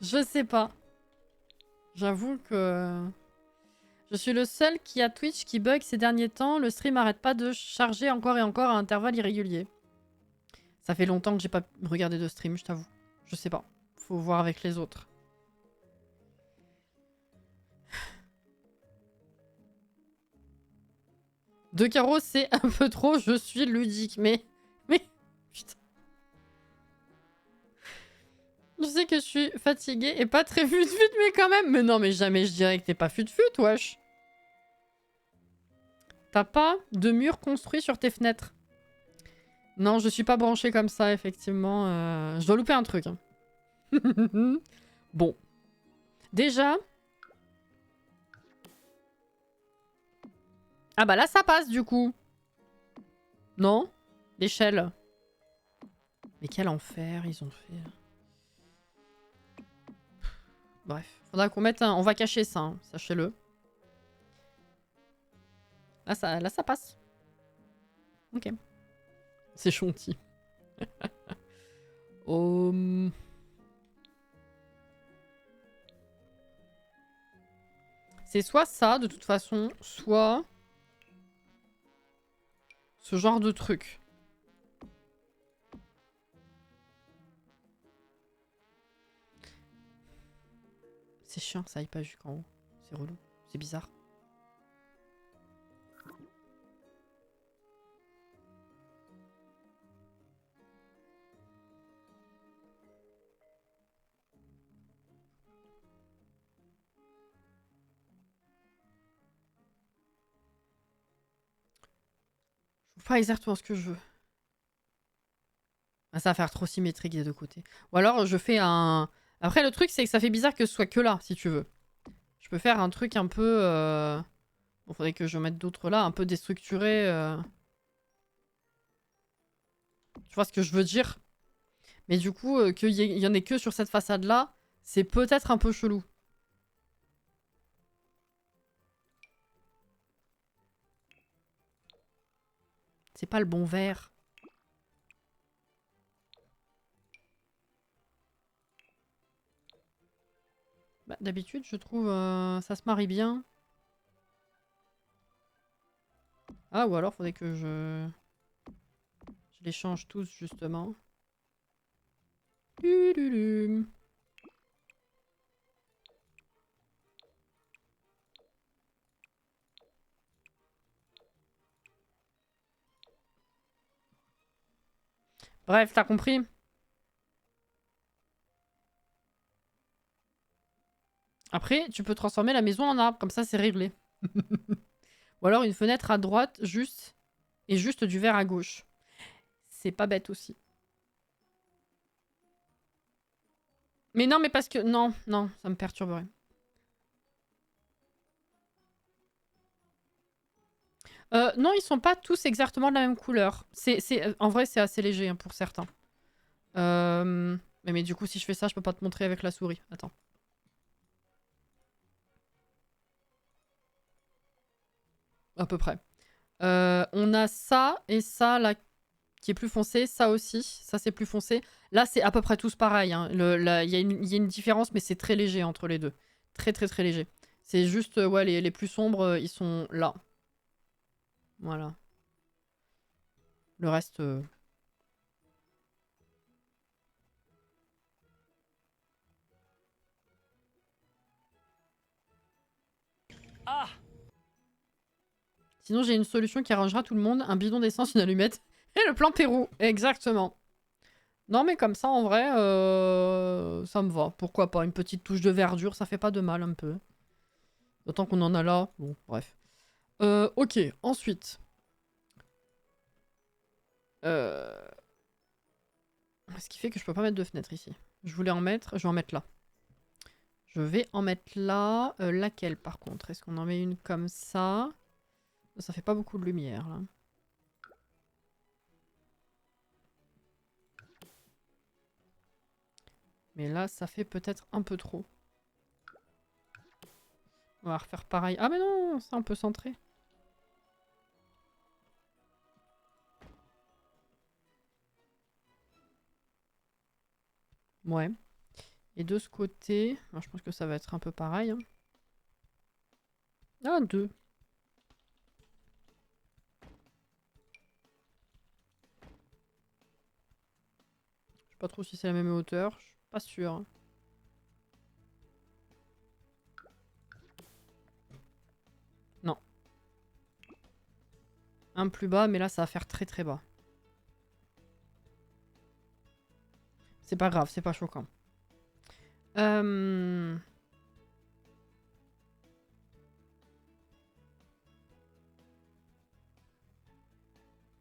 Je sais pas. J'avoue que... Je suis le seul qui a Twitch qui bug ces derniers temps. Le stream arrête pas de charger encore et encore à intervalles irréguliers. Ça fait longtemps que j'ai pas regardé de stream, je t'avoue. Je sais pas. Faut voir avec les autres. 2 carreaux, c'est un peu trop, je suis ludique. Mais, putain. Je sais que je suis fatiguée et pas très fut-fut, mais quand même. Mais non, mais jamais je dirais que t'es pas fut-fut, wesh. T'as pas de mur construit sur tes fenêtres? Non, je suis pas branchée comme ça, effectivement. Je dois louper un truc. Hein. Bon. Déjà... Ah bah là, ça passe, du coup. Non? L'échelle. Mais quel enfer ils ont fait. Bref. Faudra qu'on mette un... On va cacher ça, hein, sachez-le. Là, ça passe. Ok. C'est chonti. C'est soit ça, de toute façon, soit... ce genre de truc. C'est chiant que ça aille pas jusqu'en haut. C'est relou. C'est bizarre. Je fais pas exactement ce que je veux. Ah, ça va faire trop symétrique des deux côtés. Ou alors je fais un... Après le truc c'est que ça fait bizarre que ce soit que là, si tu veux. Je peux faire un truc un peu... Bon, faudrait que je mette d'autres là, un peu déstructuré. Tu vois ce que je veux dire? Mais du coup, qu'il y en ait que sur cette façade-là, c'est peut-être un peu chelou. C'est pas le bon vert. Bah, d'habitude, je trouve ça se marie bien. Ah, ou alors faudrait que je les change tous, justement. Tududum. Bref, t'as compris? Après, tu peux transformer la maison en arbre, comme ça c'est réglé. Ou alors une fenêtre à droite, juste, et juste du verre à gauche. C'est pas bête aussi. Mais non, mais parce que... Non, non, ça me perturberait. Non, ils sont pas tous exactement de la même couleur. En vrai, c'est assez léger hein, pour certains. Mais du coup, si je fais ça, je peux pas te montrer avec la souris. Attends. À peu près. On a ça et ça là qui est plus foncé. Ça aussi. Ça, c'est plus foncé. Là, c'est à peu près tous pareil. Hein. Il y a une différence, mais c'est très léger entre les deux. Très, très, très léger. C'est juste, ouais, les plus sombres, ils sont là. Voilà. Le reste... Ah! Sinon, j'ai une solution qui arrangera tout le monde. Un bidon d'essence, une allumette. Et le plan Pérou. Exactement. Non, mais comme ça, en vrai, ça me va. Pourquoi pas? Une petite touche de verdure, ça fait pas de mal un peu. D'autant qu'on en a là. Bon, bref. Ok, ensuite. Ce qui fait que je peux pas mettre de fenêtre ici. Je voulais en mettre, je vais en mettre là. Je vais en mettre là. Laquelle, par contre? Est-ce qu'on en met une comme ça? Ça fait pas beaucoup de lumière, là. Mais là, ça fait peut-être un peu trop. On va refaire pareil. Ah mais non, ça on peut centrer. Ouais. Et de ce côté, alors je pense que ça va être un peu pareil. Hein. Ah, 2. Je sais pas trop si c'est la même hauteur. Je suis pas sûre. Non. Un plus bas, mais là, ça va faire très très bas. C'est pas grave, c'est pas choquant.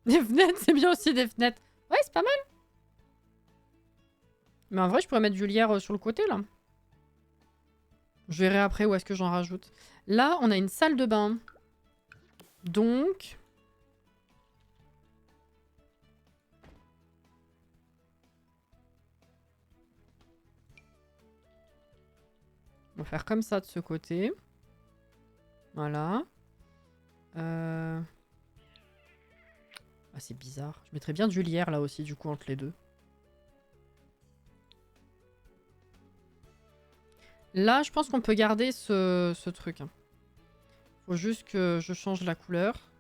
Des fenêtres, c'est bien aussi des fenêtres. Ouais, c'est pas mal. Mais en vrai, je pourrais mettre du lierre sur le côté, là. Je verrai après où est-ce que j'en rajoute. Là, on a une salle de bain. Donc... on va faire comme ça de ce côté. Voilà. Ah, c'est bizarre. Je mettrais bien du lierre là aussi, du coup, entre les deux. Là, je pense qu'on peut garder ce truc. Faut juste que je change la couleur.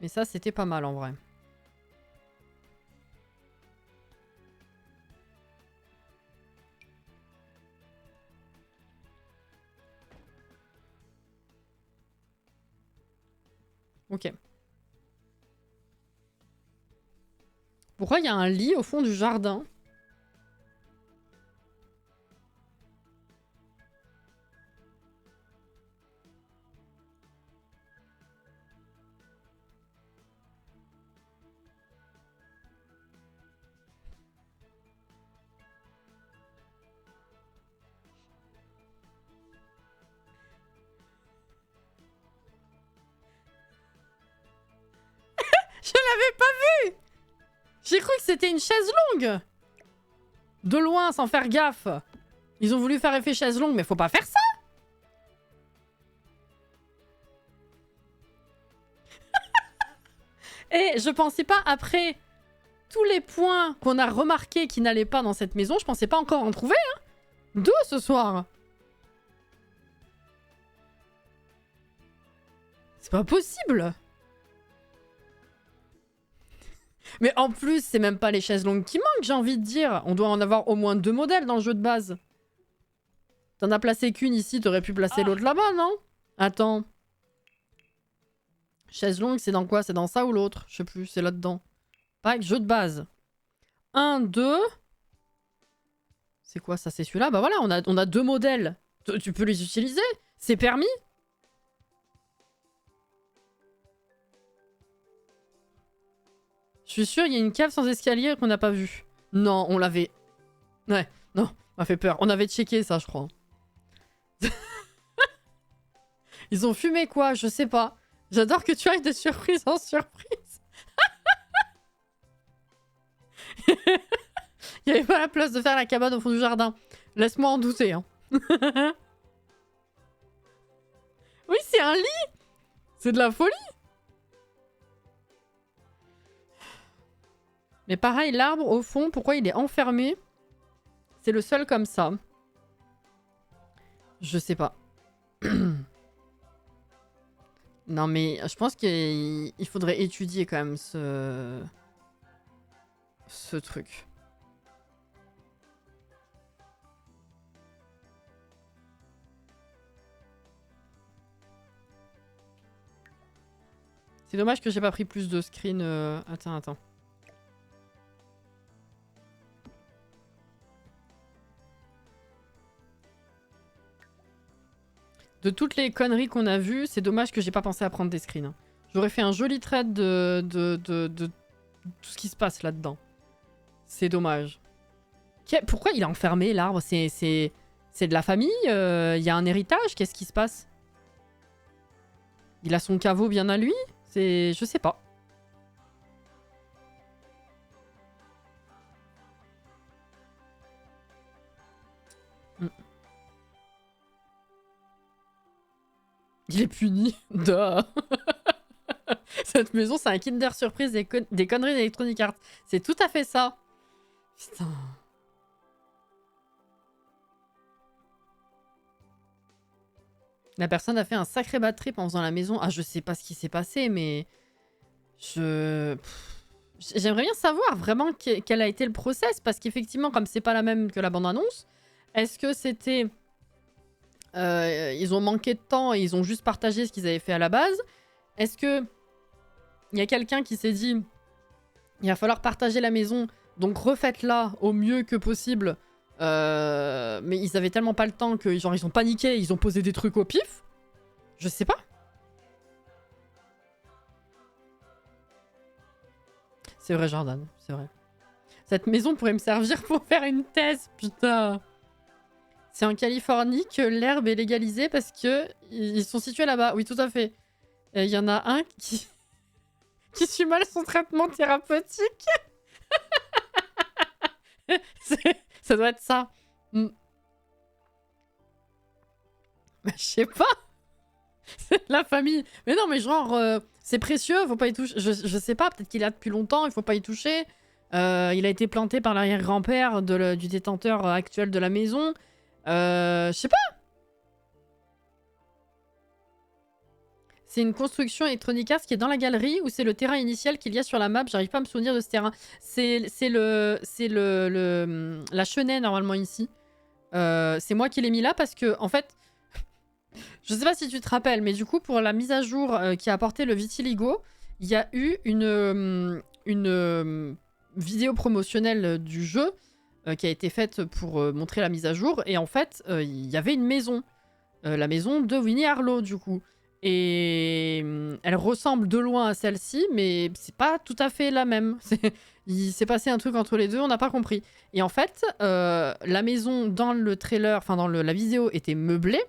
Mais ça, c'était pas mal en vrai. Ok. Pourquoi il y a un lit au fond du jardin? Je l'avais pas vu! J'ai cru que c'était une chaise longue! De loin, sans faire gaffe. Ils ont voulu faire effet chaise longue, mais faut pas faire ça! Et je pensais pas, après tous les points qu'on a remarqués qui n'allaient pas dans cette maison, je pensais pas encore en trouver, hein! 2 ce soir! C'est pas possible! Mais en plus, c'est même pas les chaises longues qui manquent, j'ai envie de dire. On doit en avoir au moins 2 modèles dans le jeu de base. T'en as placé qu'une ici, t'aurais pu placer l'autre là-bas, non? Attends. Chaise longue, c'est dans quoi? C'est dans ça ou l'autre? Je sais plus, c'est là-dedans. Pack, jeu de base. 1, 2. C'est quoi ça? C'est celui-là? Bah voilà, on a 2 modèles. Tu peux les utiliser? C'est permis? Je suis sûre, il y a une cave sans escalier qu'on n'a pas vue. Non, on l'avait... Ouais, non, m'a fait peur. On avait checké ça, je crois. Ils ont fumé quoi? Je sais pas. J'adore que tu ailles de surprise en surprise. Il n'y avait pas la place de faire la cabane au fond du jardin. Laisse-moi en douter. Hein. Oui, c'est un lit. C'est de la folie. Mais pareil, l'arbre, au fond, pourquoi il est enfermé? C'est le seul comme ça. Je sais pas. Non, mais je pense qu'il faudrait étudier quand même ce truc. C'est dommage que j'ai pas pris plus de screens. Attends. De toutes les conneries qu'on a vues, c'est dommage que j'ai pas pensé à prendre des screens. J'aurais fait un joli trade de tout ce qui se passe là-dedans. C'est dommage. Pourquoi il est enfermé, l'arbre? C'est de la famille? Il y a un héritage? Qu'est-ce qui se passe? Il a son caveau bien à lui? Je sais pas. Il est puni. Duh. Cette maison, c'est un Kinder Surprise des conneries d'Electronic Arts. C'est tout à fait ça. Putain. La personne a fait un sacré bad trip en faisant la maison. Ah, je sais pas ce qui s'est passé, mais... J'aimerais bien savoir vraiment quel a été le process, parce qu'effectivement, comme c'est pas la même que la bande-annonce, est-ce que c'était ils ont manqué de temps et ils ont juste partagé ce qu'ils avaient fait à la base? Est-ce que il y a quelqu'un qui s'est dit il va falloir partager la maison, donc refaites-la au mieux que possible, mais ils avaient tellement pas le temps que genre ils ont paniqué, ils ont posé des trucs au pif? Je sais pas. C'est vrai, Jordan, c'est vrai. Cette maison pourrait me servir pour faire une thèse, putain. C'est en Californie que l'herbe est légalisée parce que ils sont situés là-bas. Oui, tout à fait. Il y en a un qui suit mal son traitement thérapeutique. Ça doit être ça. Mm. Je sais pas. C'est de la famille. Mais non, mais genre, c'est précieux, faut pas y toucher. Je sais pas, peut-être qu'il a depuis longtemps, il faut pas y toucher. Il a été planté par l'arrière-grand-père du détenteur actuel de la maison. Je sais pas. C'est une construction Electronic Arts qui est dans la galerie ou c'est le terrain initial qu'il y a sur la map? J'arrive pas à me souvenir de ce terrain. C'est la Chenaie normalement ici. C'est moi qui l'ai mis là parce que en fait, je sais pas si tu te rappelles, mais du coup pour la mise à jour qui a apporté le vitiligo, il y a eu une vidéo promotionnelle du jeu qui a été faite pour montrer la mise à jour et en fait il y avait une maison, la maison de Winnie Harlow du coup. Et elle ressemble de loin à celle-ci, mais c'est pas tout à fait la même. Il s'est passé un truc entre les deux, on n'a pas compris. Et en fait, la maison dans le trailer, enfin dans la vidéo, était meublée.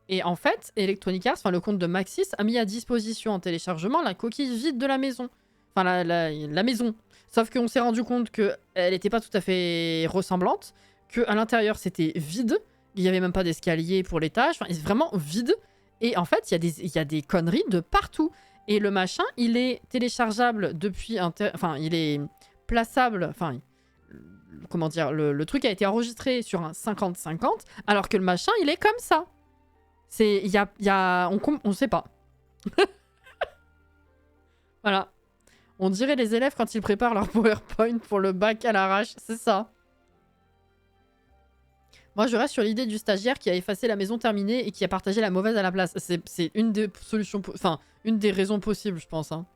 Et en fait, Electronic Arts, enfin le compte de Maxis, a mis à disposition en téléchargement la coquille vide de la maison. Enfin la maison. Sauf qu'on s'est rendu compte qu'elle n'était pas tout à fait ressemblante, qu'à l'intérieur c'était vide, il n'y avait même pas d'escalier pour l'étage, enfin c'est vraiment vide. Et en fait, il y a des conneries de partout. Et le machin, il est téléchargeable depuis... Enfin, il est plaçable... Enfin, comment dire, le truc a été enregistré sur un 50-50, alors que le machin, il est comme ça. C'est... On sait pas. Voilà. On dirait les élèves quand ils préparent leur PowerPoint pour le bac à l'arrache. C'est ça. Moi, je reste sur l'idée du stagiaire qui a effacé la maison terminée et qui a partagé la mauvaise à la place. C'est une des solutions... Enfin, une des raisons possibles, je pense. Hein.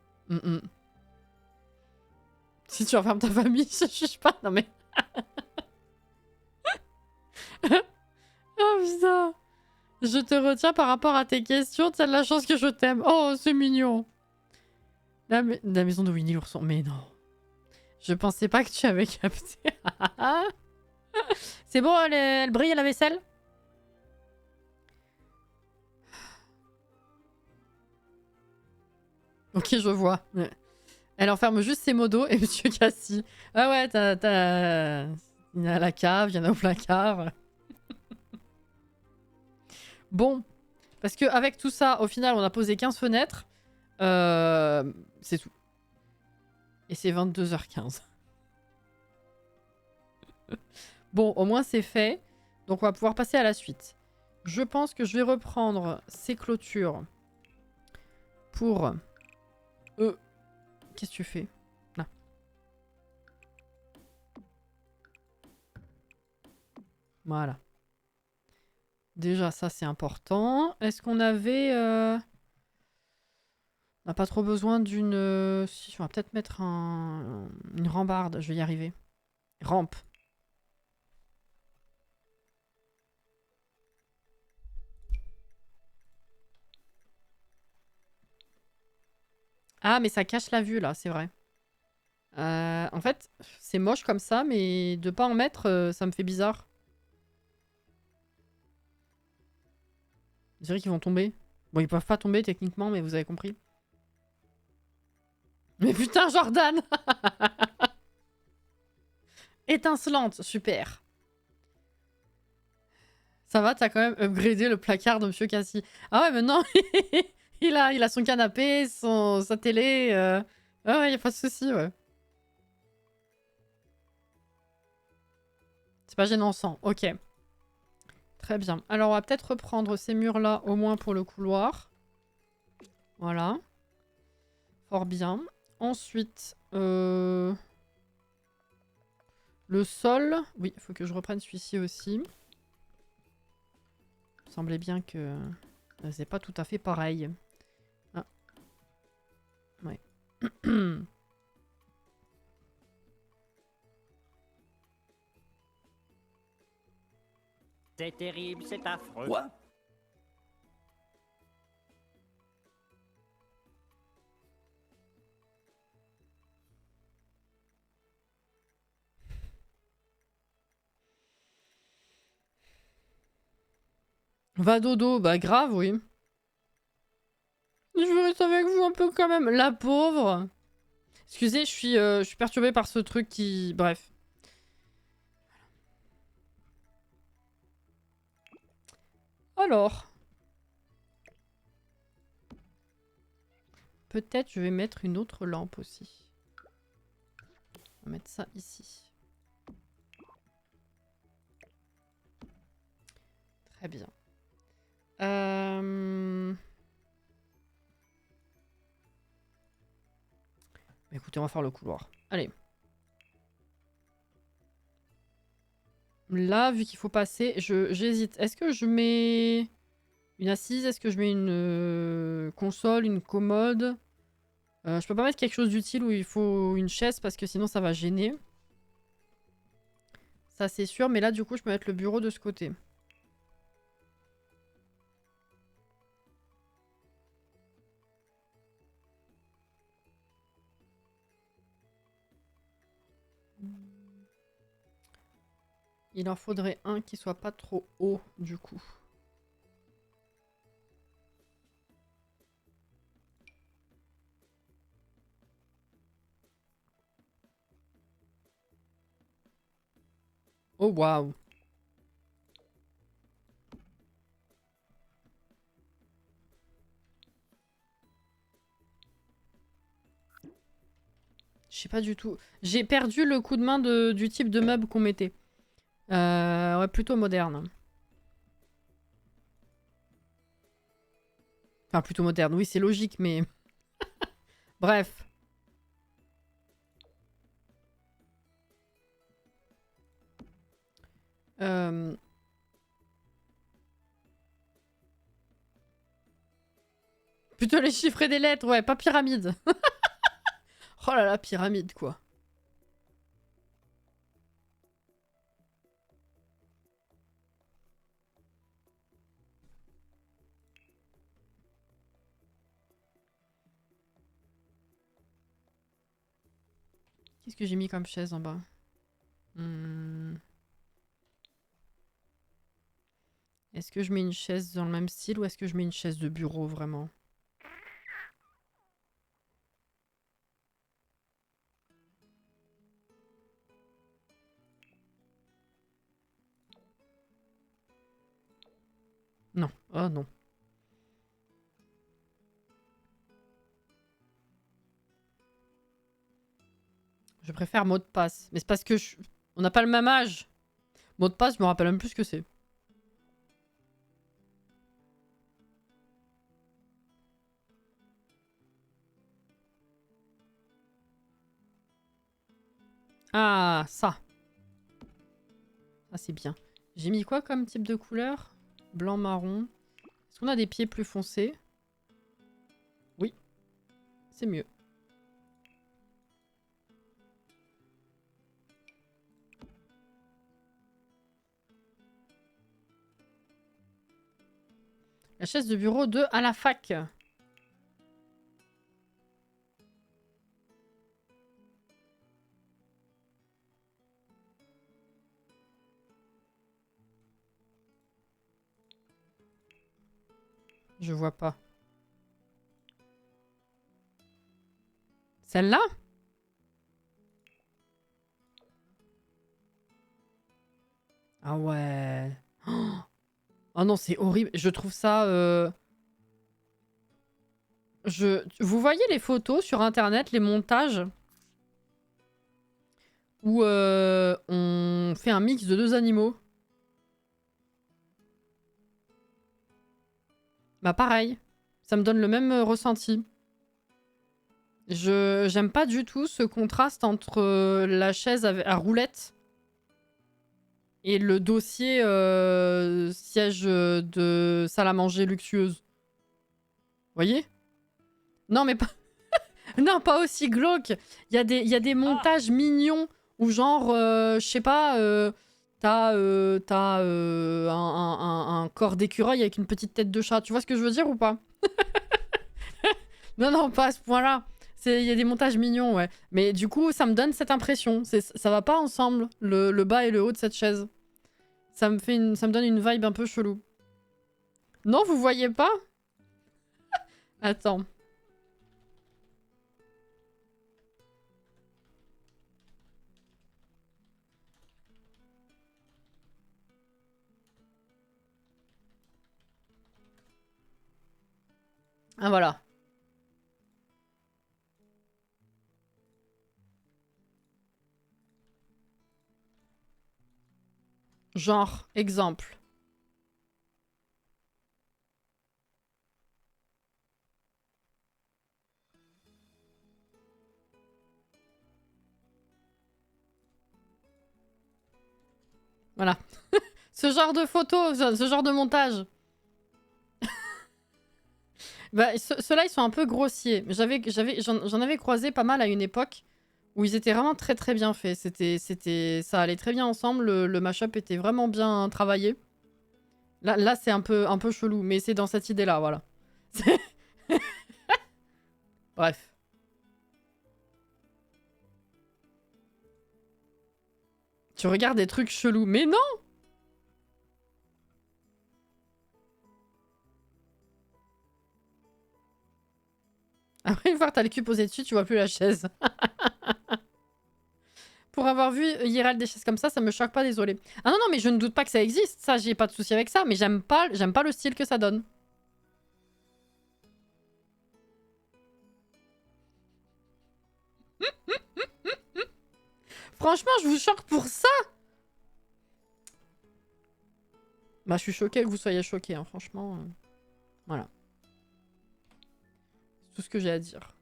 Si tu enfermes ta famille, je juge pas. Non mais... Oh putain. Je te retiens par rapport à tes questions. T'as de la chance que je t'aime. Oh, c'est mignon. La maison de Winnie l'ourson. Mais non. Je pensais pas que tu avais capté. C'est bon, elle brille à la vaisselle? Ok, je vois. Elle enferme juste ses modos et Monsieur Cassie. Ah ouais, il y en a à la cave, il y en a au placard. Bon. Parce qu'avec tout ça, au final, on a posé 15 fenêtres. C'est tout. Et c'est 22h15. Bon, au moins c'est fait. Donc on va pouvoir passer à la suite. Je pense que je vais reprendre ces clôtures pour... Qu'est-ce que tu fais? Là. Voilà. Déjà, ça c'est important. Est-ce qu'on avait... On n'a pas trop besoin d'une... Si, on va peut-être mettre une rambarde. Je vais y arriver. Rampe. Ah, mais ça cache la vue, là, c'est vrai. En fait, c'est moche comme ça, mais de pas en mettre, ça me fait bizarre. Je dirais qu'ils vont tomber. Bon, ils peuvent pas tomber, techniquement, mais vous avez compris. Mais putain, Jordan! Étincelante, super. Ça va, t'as quand même upgradé le placard de Monsieur Cassie. Ah ouais, maintenant, il a son canapé, sa télé. Ah ouais, y a pas de souci, ouais. C'est pas gênant sans. Ok. Très bien. Alors, on va peut-être reprendre ces murs-là, au moins pour le couloir. Voilà. Fort bien. Ensuite, le sol. Oui, il faut que je reprenne celui-ci aussi. me semblait bien que c'est pas tout à fait pareil. Ah. Ouais. C'est terrible, c'est affreux. Quoi? Va dodo, bah grave, oui. Je veux rester avec vous un peu quand même. La pauvre. Excusez, je suis perturbée par ce truc qui... Bref. Alors. Peut-être je vais mettre une autre lampe aussi. On va mettre ça ici. Très bien. Écoutez, on va faire le couloir. Allez. Là, vu qu'il faut passer, j'hésite. Est-ce que je mets une assise? Est-ce que je mets une console, une commode? Je peux pas mettre quelque chose d'utile où il faut une chaise parce que sinon ça va gêner. Ça c'est sûr, mais là du coup je peux mettre le bureau de ce côté. Il en faudrait un qui soit pas trop haut du coup. Oh waouh. Je sais pas du tout. J'ai perdu le coup de main du type de meuble qu'on mettait. Ouais, plutôt moderne. Enfin, plutôt moderne. Oui, c'est logique, mais... Bref. Plutôt les chiffres et des lettres, ouais, pas pyramide. Oh là là, pyramide, quoi. Qu'est-ce que j'ai mis comme chaise en bas? Est-ce que je mets une chaise dans le même style ou est-ce que je mets une chaise de bureau, vraiment? Non. Oh non. Je préfère mot de passe. Mais c'est parce que on n'a pas le même âge. Mot de passe, je me rappelle même plus ce que c'est. Ah, ça. Ça, c'est bien. J'ai mis quoi comme type de couleur? Blanc, marron. Est-ce qu'on a des pieds plus foncés? Oui. C'est mieux. La chaise de bureau de à la fac. Je vois pas. Celle-là? Ah ouais. Oh non, c'est horrible. Je trouve ça... Vous voyez les photos sur internet, les montages où on fait un mix de deux animaux? Bah pareil. Ça me donne le même ressenti. J'aime pas du tout ce contraste entre la chaise à roulette et le dossier siège de salle à manger luxueuse. Vous voyez? Non, mais pas... non, pas aussi glauque. Il y a des montages mignons où genre, je sais pas, t'as un corps d'écureuil avec une petite tête de chat. Tu vois ce que je veux dire ou pas? Non, non, pas à ce point-là. Il y a des montages mignons, ouais. Mais du coup, ça me donne cette impression. Ça va pas ensemble, le bas et le haut de cette chaise. Ça me donne une vibe un peu chelou. Non, vous voyez pas? Attends. Ah, voilà. Genre, exemple. Voilà. Ce genre de photo, ce genre de montage. Bah, ceux-là, ils sont un peu grossiers. J'en avais croisé pas mal à une époque où ils étaient vraiment très très bien faits. Ça allait très bien ensemble. Le mashup était vraiment bien travaillé. Là c'est un peu chelou, mais c'est dans cette idée-là, voilà. Bref. Tu regardes des trucs chelous, mais non! Après, une fois que t'as le cul posé dessus, tu vois plus la chaise. Pour avoir vu IRL des chaises comme ça me choque pas, désolé. Ah non, non, mais je ne doute pas que ça existe. Ça, j'ai pas de souci avec ça, mais j'aime pas le style que ça donne. Franchement, je vous choque pour ça. Bah, je suis choquée que vous soyez choqués, hein, franchement. Voilà. C'est tout ce que j'ai à dire.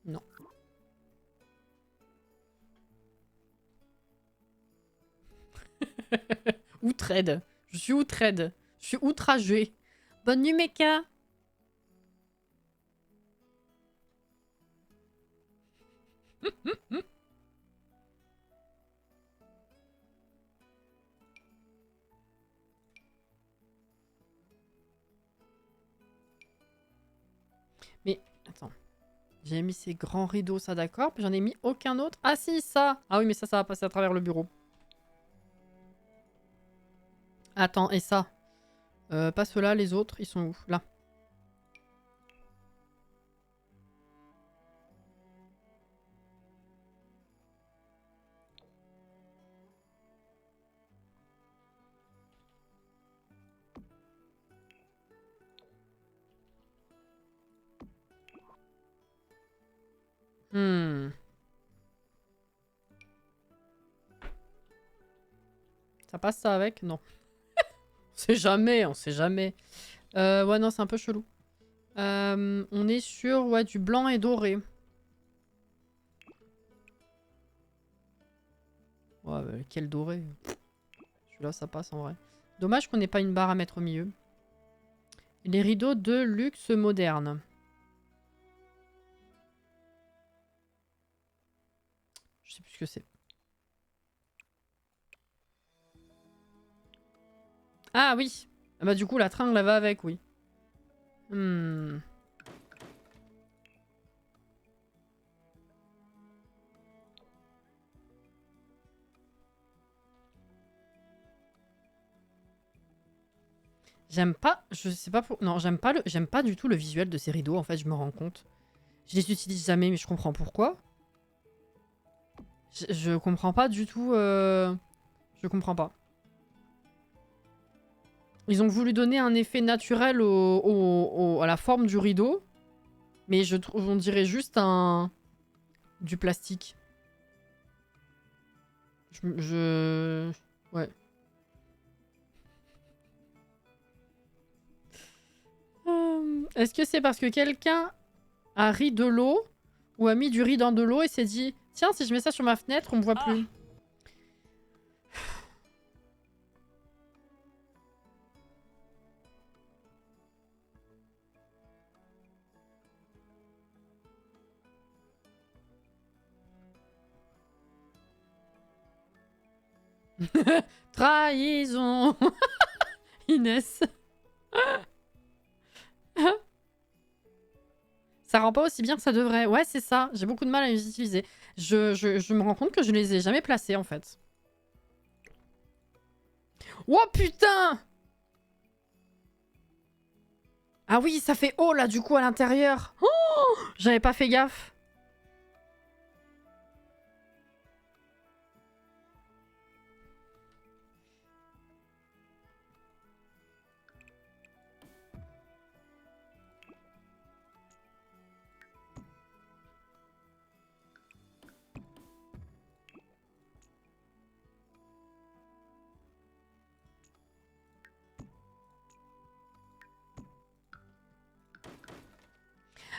Non. Outrade. Je suis outrade. Je suis outragée. Bonne nuit, Mecha. Mais, attends. J'ai mis ces grands rideaux, ça d'accord. Puis j'en ai mis aucun autre. Ah si, ça. Ah oui, mais ça va passer à travers le bureau. Attends, et ça? Pas ceux-là, les autres, ils sont où? Là. Hmm. Ça passe ça avec? Non. On sait jamais, on sait jamais. Ouais, non, c'est un peu chelou. On est sur ouais, du blanc et doré. Ouais, bah, quel doré. Celui-là, ça passe en vrai. Dommage qu'on n'ait pas une barre à mettre au milieu. Les rideaux de luxe moderne. Je sais plus ce que c'est. Ah oui. Ah bah du coup, la tringle, elle va avec, oui. Hmm. J'aime pas, je sais pas pour... Non, j'aime pas du tout le visuel de ces rideaux, en fait, je me rends compte. Je les utilise jamais, mais je comprends pourquoi. Je comprends pas du tout... Je comprends pas. Ils ont voulu donner un effet naturel à la forme du rideau. Mais on dirait juste du plastique. Ouais. Est-ce que c'est parce que quelqu'un a ri de l'eau Ou a mis du riz dans de l'eau et s'est dit « Tiens, si je mets ça sur ma fenêtre, on me voit plus. » Trahison. Inès. Ça rend pas aussi bien que ça devrait. Ouais, c'est ça. J'ai beaucoup de mal à les utiliser. Je me rends compte que je les ai jamais placés, en fait. Oh, putain! Ah oui, ça fait haut, là, du coup, à l'intérieur. Oh, j'avais pas fait gaffe.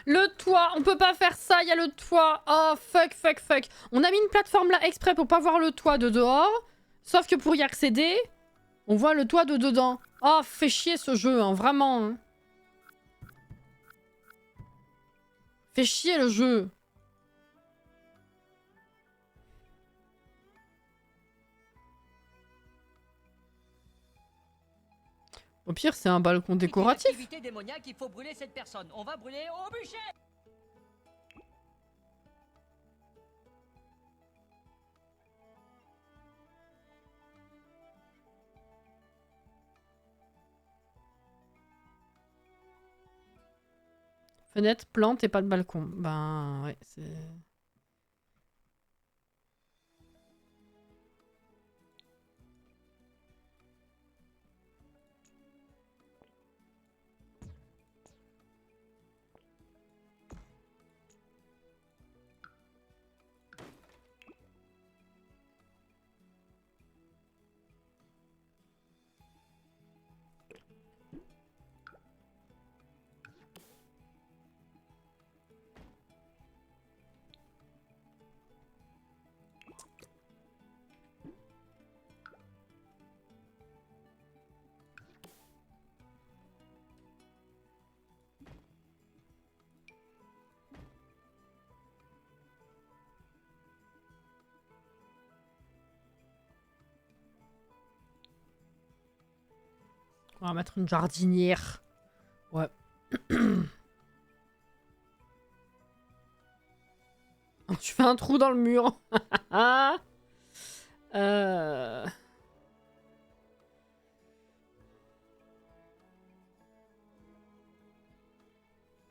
Le toit, on peut pas faire ça, il y a le toit. Oh, fuck, fuck, fuck. On a mis une plateforme là exprès pour pas voir le toit de dehors. Sauf que pour y accéder, on voit le toit de dedans. Oh, fait chier ce jeu, hein, vraiment. Hein. Fait chier le jeu. Au pire, c'est un balcon décoratif. Activité démoniaque, il faut brûler cette personne. On va brûler au bûcher. Fenêtre, plante et pas de balcon. Ben, ouais, c'est... On va mettre une jardinière. Ouais. Tu fais un trou dans le mur.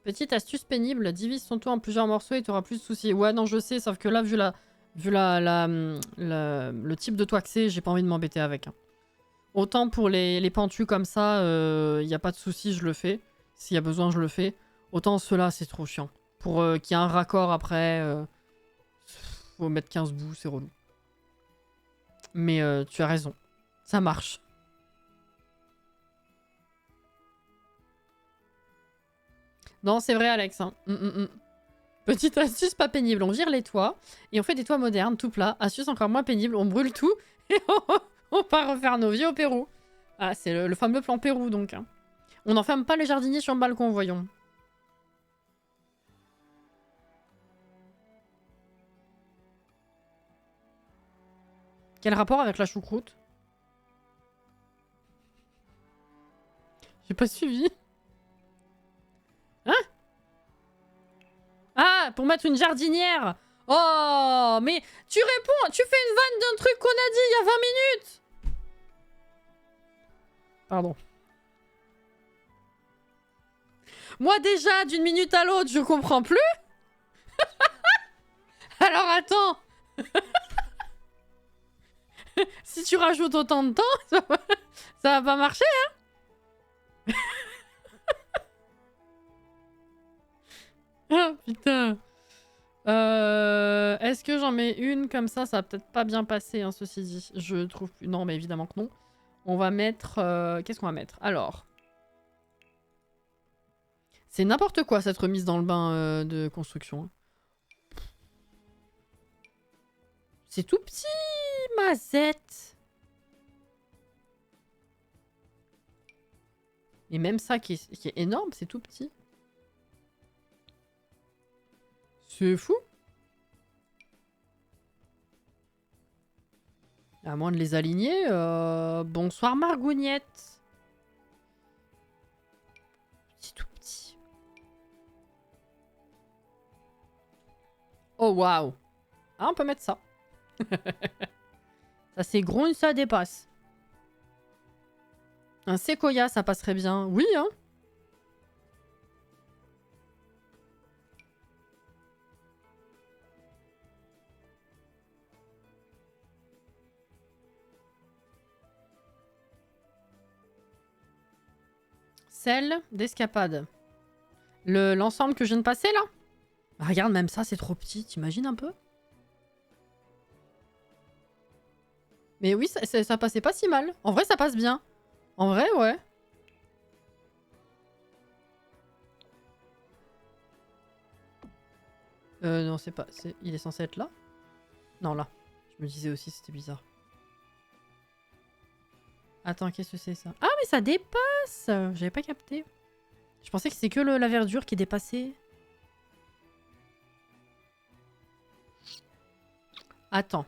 Petite astuce pénible, divise ton toit en plusieurs morceaux et tu auras plus de soucis. Ouais, non, je sais, sauf que là, le type de toit que c'est, j'ai pas envie de m'embêter avec. Hein. Autant pour les pentus comme ça, y a pas de soucis, je le fais. S'il y a besoin, je le fais. Autant ceux-là, c'est trop chiant. Pour qu'il y ait un raccord après, faut mettre 15 bouts, c'est relou. Mais tu as raison, ça marche. Non, c'est vrai, Alex. Hein. Petite astuce pas pénible. On vire les toits et on fait des toits modernes, tout plats. Astuce encore moins pénible. On brûle tout et on part refaire nos vies au Pérou. Ah, c'est le fameux plan Pérou, donc. Hein. On n'enferme pas les jardiniers sur le balcon, voyons. Quel rapport avec la choucroute? J'ai pas suivi. Hein? Ah, pour mettre une jardinière. Oh, mais tu réponds, tu fais une vanne d'un truc qu'on a dit il y a 20 minutes. Pardon. Moi déjà, d'une minute à l'autre, je comprends plus. Alors attends. Si tu rajoutes autant de temps, ça va pas marcher, hein. Ah, putain. Est-ce que j'en mets une comme ça? Ça va peut-être pas bien passer, hein, ceci dit. Je trouve... Non, mais évidemment que non. On va mettre... Qu'est-ce qu'on va mettre? Alors... C'est n'importe quoi, cette remise dans le bain de construction. Hein. C'est tout petit, Mazette. Et même ça qui est énorme, c'est tout petit. C'est fou. À moins de les aligner. Bonsoir Margougnette. C'est tout petit. Oh waouh. Ah, on peut mettre ça. Ça c'est gros et ça dépasse. Un séquoia, ça passerait bien. Oui, hein. Celle d'escapade. L'ensemble que je viens de passer, là? Bah, regarde, même ça, c'est trop petit. T'imagines un peu? Mais oui, ça passait pas si mal. En vrai, ça passe bien. En vrai, ouais. Non, c'est pas... Il est censé être là? Non, là. Je me disais aussi, c'était bizarre. Attends, qu'est-ce que c'est ça? Ah, mais ça dépasse! J'avais pas capté. Je pensais que c'était que la verdure qui dépassait. Attends.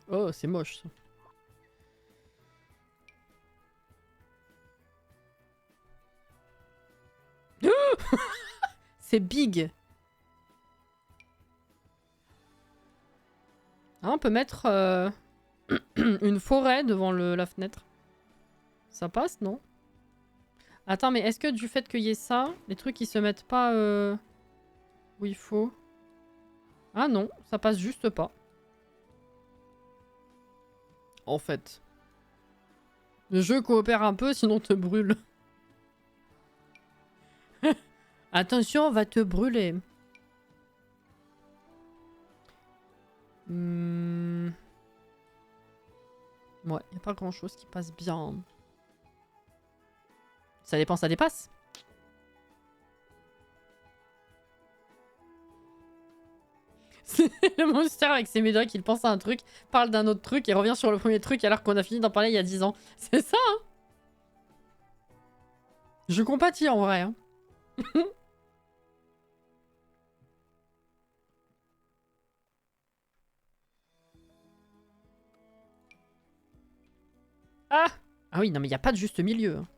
Oh, c'est moche, ça. C'est big. Ah, on peut mettre une forêt devant la fenêtre. Ça passe, non? Attends, mais est-ce que du fait qu'il y ait ça, les trucs ils se mettent pas où il faut? Ah non, ça passe juste pas. En fait. Le jeu coopère un peu, sinon on te brûle. Attention, on va te brûler. Ouais, y a pas grand chose qui passe bien. Ça dépend, ça dépasse. C'est le monster avec ses médocs, il pense à un truc, parle d'un autre truc et revient sur le premier truc alors qu'on a fini d'en parler il y a 10 ans. C'est ça, hein? Je compatis en vrai, hein. Ah! Ah oui, non mais il n'y a pas de juste milieu. Hein.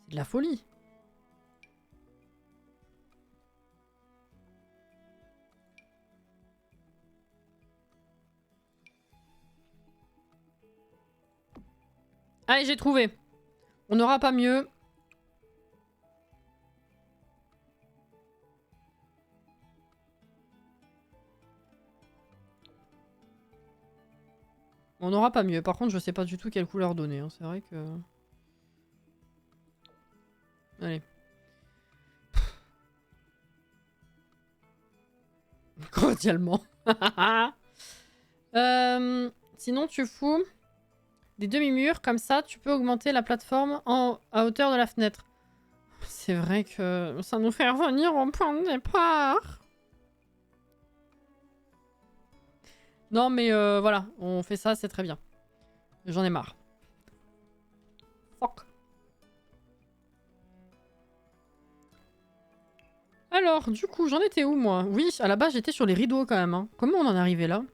C'est de la folie. Allez, j'ai trouvé. On n'aura pas mieux. On n'aura pas mieux. Par contre, je sais pas du tout quelle couleur donner. Hein. C'est vrai que... Allez. Cordialement. Sinon, tu fous des demi-murs. Comme ça, tu peux augmenter la plateforme à hauteur de la fenêtre. C'est vrai que ça nous fait revenir au point de départ. Non, mais voilà. On fait ça, c'est très bien. J'en ai marre. Fuck. Alors, du coup, j'en étais où, moi? Oui, à la base, j'étais sur les rideaux, quand même. Hein. Comment on en est arrivé là?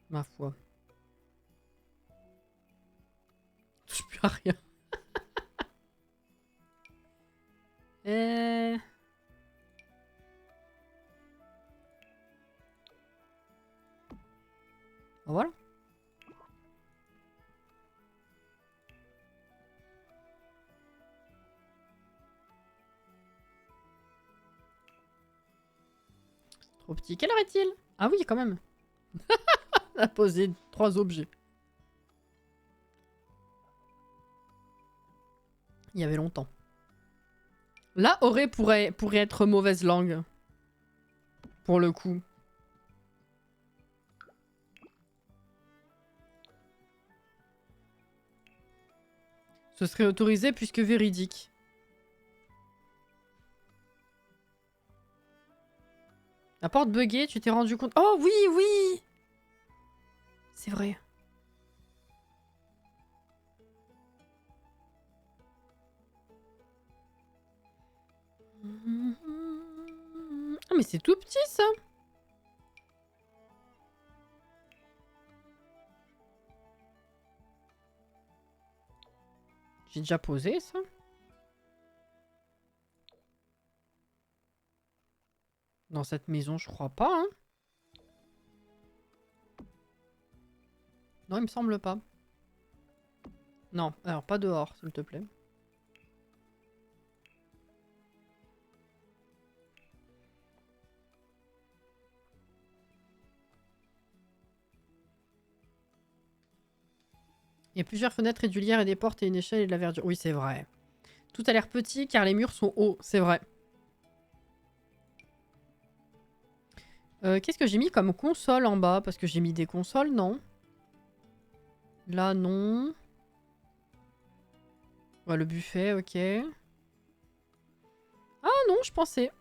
Ma foi. Je touche plus à rien. Voilà. Trop petit. Quelle heure est-il? Ah oui, quand même. On a posé 3 objets. Il y avait longtemps. Là, aurait pourrait être mauvaise langue. Pour le coup. Ce serait autorisé puisque véridique. La porte buggée, tu t'es rendu compte... Oh oui, oui! C'est vrai. Ah mais c'est tout petit ça! J'ai déjà posé ça? Dans cette maison, je crois pas, hein? Non, il me semble pas. Non, alors pas dehors, s'il te plaît. Il y a plusieurs fenêtres régulières et des portes et une échelle et de la verdure. Oui, c'est vrai. Tout a l'air petit car les murs sont hauts, c'est vrai. Qu'est-ce que j'ai mis comme console en bas? Parce que j'ai mis des consoles, non? Là, non. Ouais, le buffet, ok. Ah non, je pensais.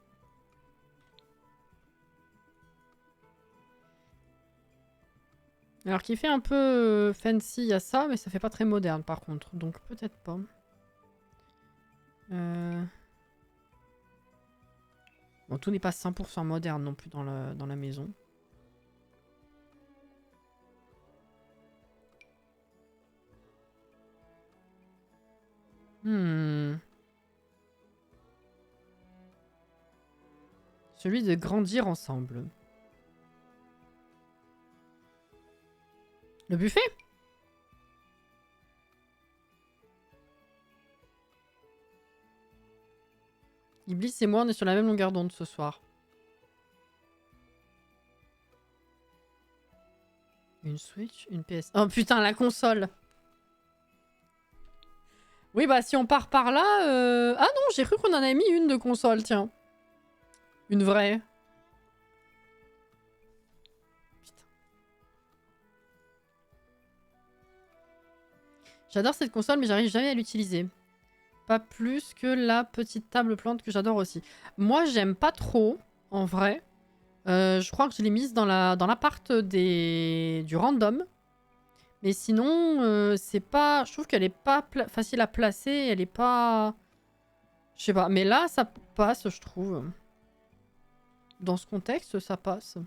Alors qui fait un peu fancy, il y a ça, mais ça fait pas très moderne par contre. Donc peut-être pas. Bon, tout n'est pas 100% moderne non plus dans la maison. Celui de grandir ensemble. Le buffet? Iblis et moi, on est sur la même longueur d'onde ce soir. Une Switch, une PS... Oh putain, la console! Oui, bah si on part par là... Ah non, j'ai cru qu'on en avait mis une de console, tiens. Une vraie. Putain. J'adore cette console, mais j'arrive jamais à l'utiliser. Pas plus que la petite table plante que j'adore aussi. Moi, j'aime pas trop, en vrai. Je crois que je l'ai mise dans l'appart du random. Mais sinon, c'est pas... Je trouve qu'elle est pas facile à placer. Elle est pas... Je sais pas. Mais là, ça passe, je trouve. Dans ce contexte, ça passe.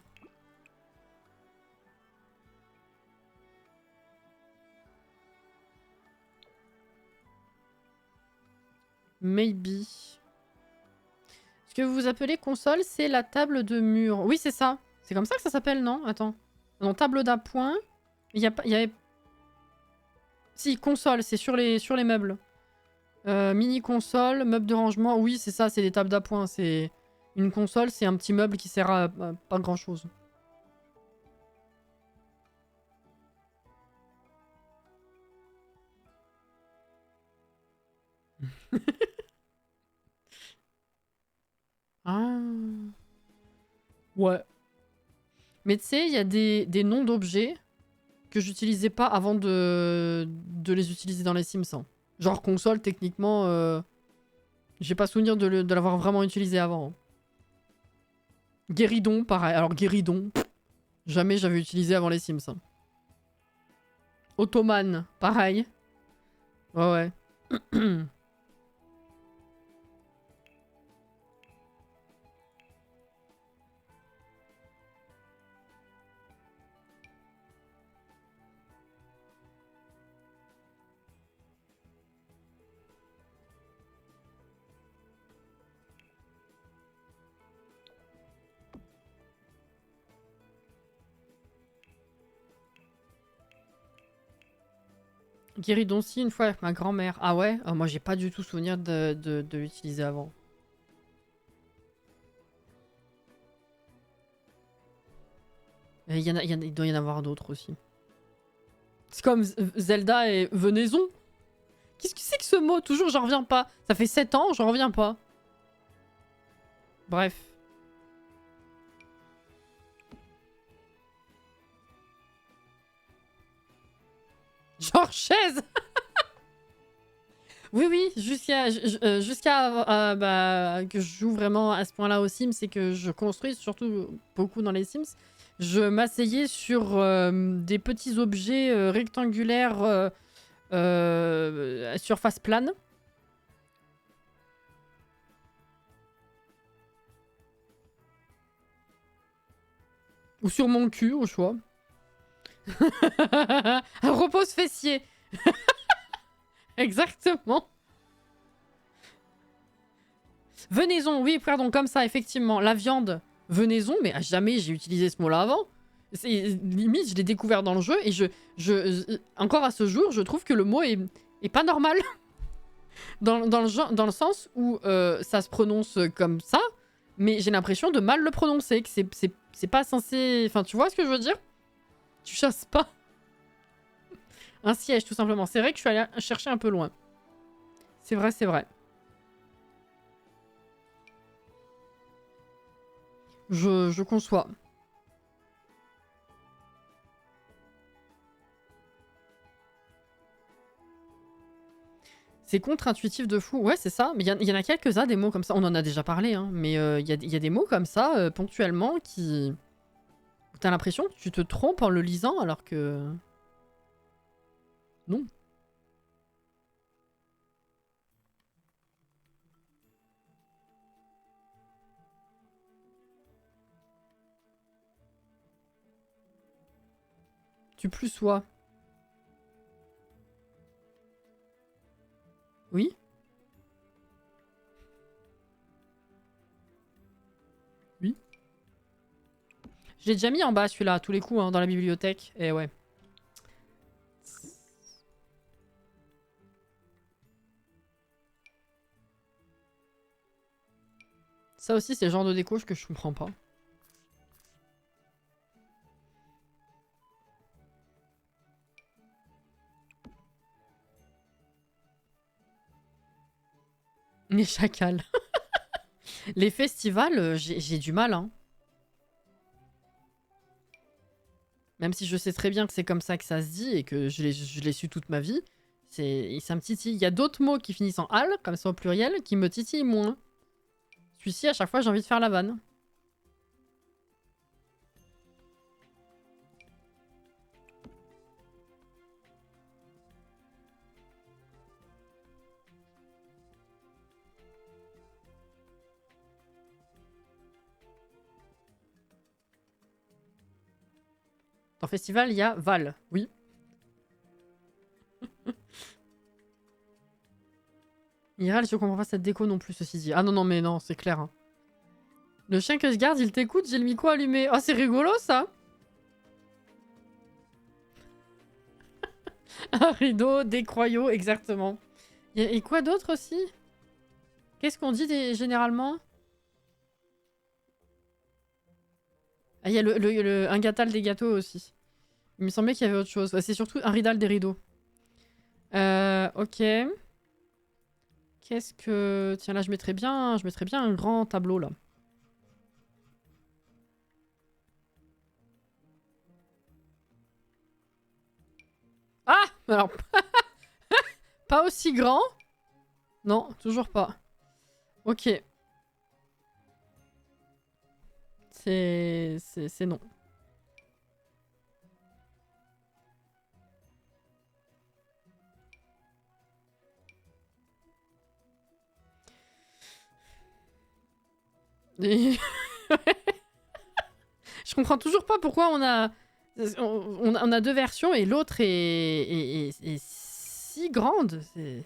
Maybe. Ce que vous appelez console, c'est la table de mur. Oui, c'est ça. C'est comme ça que ça s'appelle, non? Attends. Non, table d'appoint. Il y avait... Si, console, c'est sur les meubles. Mini console, meuble de rangement. Oui, c'est ça, c'est des tables d'appoint. C'est une console, c'est un petit meuble qui sert à pas grand chose. Ah. Ouais. Mais tu sais, il y a des noms d'objets que j'utilisais pas avant de les utiliser dans les Sims. Hein. Genre console, techniquement, j'ai pas souvenir de l'avoir vraiment utilisé avant. Hein. Guéridon, pareil. Alors guéridon, jamais j'avais utilisé avant les Sims. Hein. Ottoman, pareil. Ouais, ouais. Guéridon-ci une fois avec ma grand-mère. Ah ouais? Moi j'ai pas du tout souvenir de l'utiliser avant. Et il doit y en avoir d'autres aussi. C'est comme Zelda et Venaison. Qu'est-ce que c'est que ce mot, toujours j'en reviens pas. Ça fait 7 ans, j'en reviens pas. Bref. Genre chaise. Oui, oui, jusqu'à bah, que je joue vraiment à ce point-là aux Sims et que je construis, surtout beaucoup dans les Sims, je m'asseyais sur des petits objets rectangulaires surface plane. Ou sur mon cul, au choix. Un repose fessier. Exactement. Venaison, oui, pardon, comme ça, effectivement. La viande, venaison, mais à jamais j'ai utilisé ce mot-là avant. Limite, je l'ai découvert dans le jeu et encore à ce jour, je trouve que le mot est pas normal. dans le sens où ça se prononce comme ça, mais j'ai l'impression de mal le prononcer, que c'est pas censé... Enfin, tu vois ce que je veux dire? Tu chasses pas. Un siège, tout simplement. C'est vrai que je suis allée chercher un peu loin. C'est vrai, c'est vrai. Je conçois. C'est contre-intuitif de fou. Ouais, c'est ça. Mais il y en a quelques-uns, des mots comme ça. On en a déjà parlé, hein. Mais il y a des mots comme ça, ponctuellement, qui... T'as l'impression que tu te trompes en le lisant, alors que... Non. Tu plus sois. Oui? Oui? Je l'ai déjà mis en bas, celui-là, à tous les coups, hein, dans la bibliothèque. Et ouais. Ça aussi, c'est le genre de déco que je comprends pas. Les chacals. Les festivals, j'ai du mal, hein. Même si je sais très bien que c'est comme ça que ça se dit et que je l'ai su toute ma vie, ça me titille. Il y a d'autres mots qui finissent en al, comme ça au pluriel, qui me titillent moins. Celui-ci, à chaque fois, j'ai envie de faire la vanne. Dans festival, il y a Val, oui. Iral, je comprends pas cette déco non plus, ceci dit. Ah non, non, mais non, c'est clair. Hein. Le chien que je garde, il t'écoute, j'ai le micro allumé. Oh, c'est rigolo, ça. Un rideau, des croyaux, exactement. Et quoi d'autre aussi? Qu'est-ce qu'on dit généralement? Ah, il y a un gâtal des gâteaux aussi. Il me semblait qu'il y avait autre chose. C'est surtout un ridal des rideaux. Ok. Qu'est-ce que... Tiens, là, je mettrais bien un grand tableau, là. Ah! Alors... pas aussi grand. Non, toujours pas. Ok. C'est non. Et... je comprends toujours pas pourquoi on a deux versions et l'autre est si grande. C'est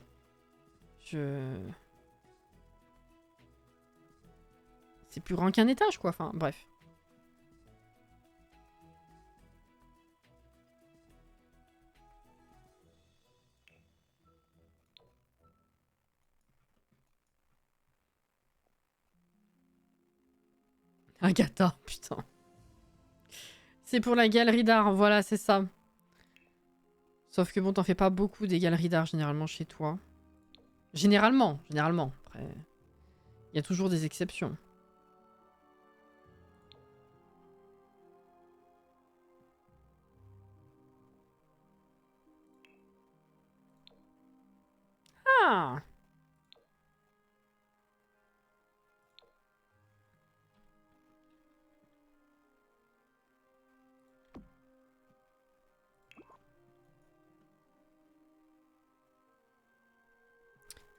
plus grand qu'un étage, quoi. Enfin, bref. Agatha, putain. C'est pour la galerie d'art, voilà, c'est ça. Sauf que bon, t'en fais pas beaucoup des galeries d'art généralement chez toi. Généralement. Après, il y a toujours des exceptions. Ah!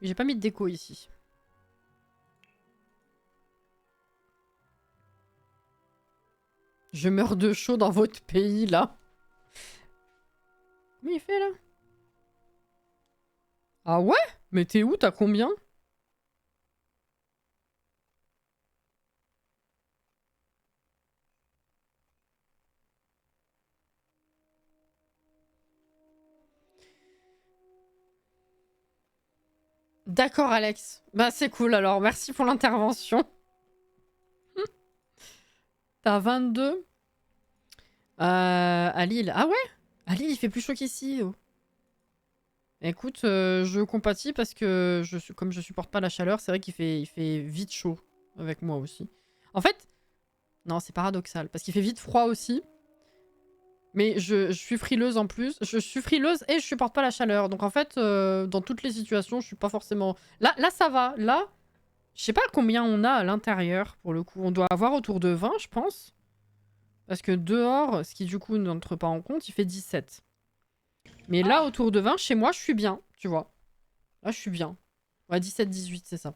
J'ai pas mis de déco ici. Je meurs de chaud dans votre pays, là. Comment il fait, là? Ah ouais? Mais t'es où? T'as combien? D'accord, Alex. Bah, c'est cool, alors. Merci pour l'intervention. T'as 22 à Lille. Ah ouais? À Lille, il fait plus chaud qu'ici. Oh. Écoute, je compatis parce que comme je supporte pas la chaleur, c'est vrai il fait vite chaud avec moi aussi. En fait, non, c'est paradoxal parce qu'il fait vite froid aussi. Mais je suis frileuse en plus. Je suis frileuse et je supporte pas la chaleur. Donc en fait, dans toutes les situations, je suis pas forcément... Là, ça va. Là, je sais pas combien on a à l'intérieur pour le coup. On doit avoir autour de 20, je pense. Parce que dehors, ce qui du coup n'entre pas en compte, il fait 17. Mais là, autour de 20, chez moi, je suis bien, tu vois. Là, je suis bien. Ouais, 17-18, c'est ça.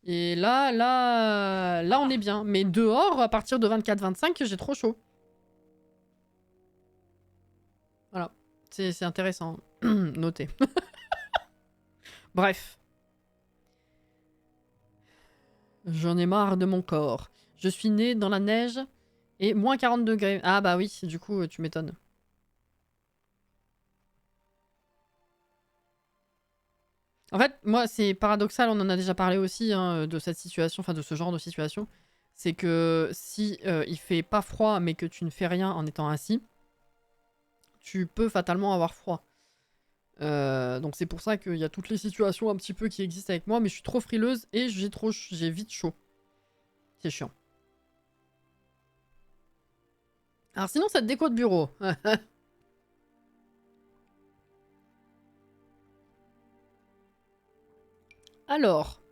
Et là, on est bien. Mais dehors, à partir de 24-25, j'ai trop chaud. Voilà. C'est intéressant. Notez. Bref. J'en ai marre de mon corps. Je suis née dans la neige et moins 40 degrés. Ah bah oui, du coup, tu m'étonnes. En fait, moi, c'est paradoxal, on en a déjà parlé aussi, hein, de cette situation, enfin de ce genre de situation. C'est que si il fait pas froid, mais que tu ne fais rien en étant assis, tu peux fatalement avoir froid. Donc c'est pour ça qu'il y a toutes les situations un petit peu qui existent avec moi, mais je suis trop frileuse et j'ai vite chaud. C'est chiant. Alors sinon, cette déco de bureau. Alors.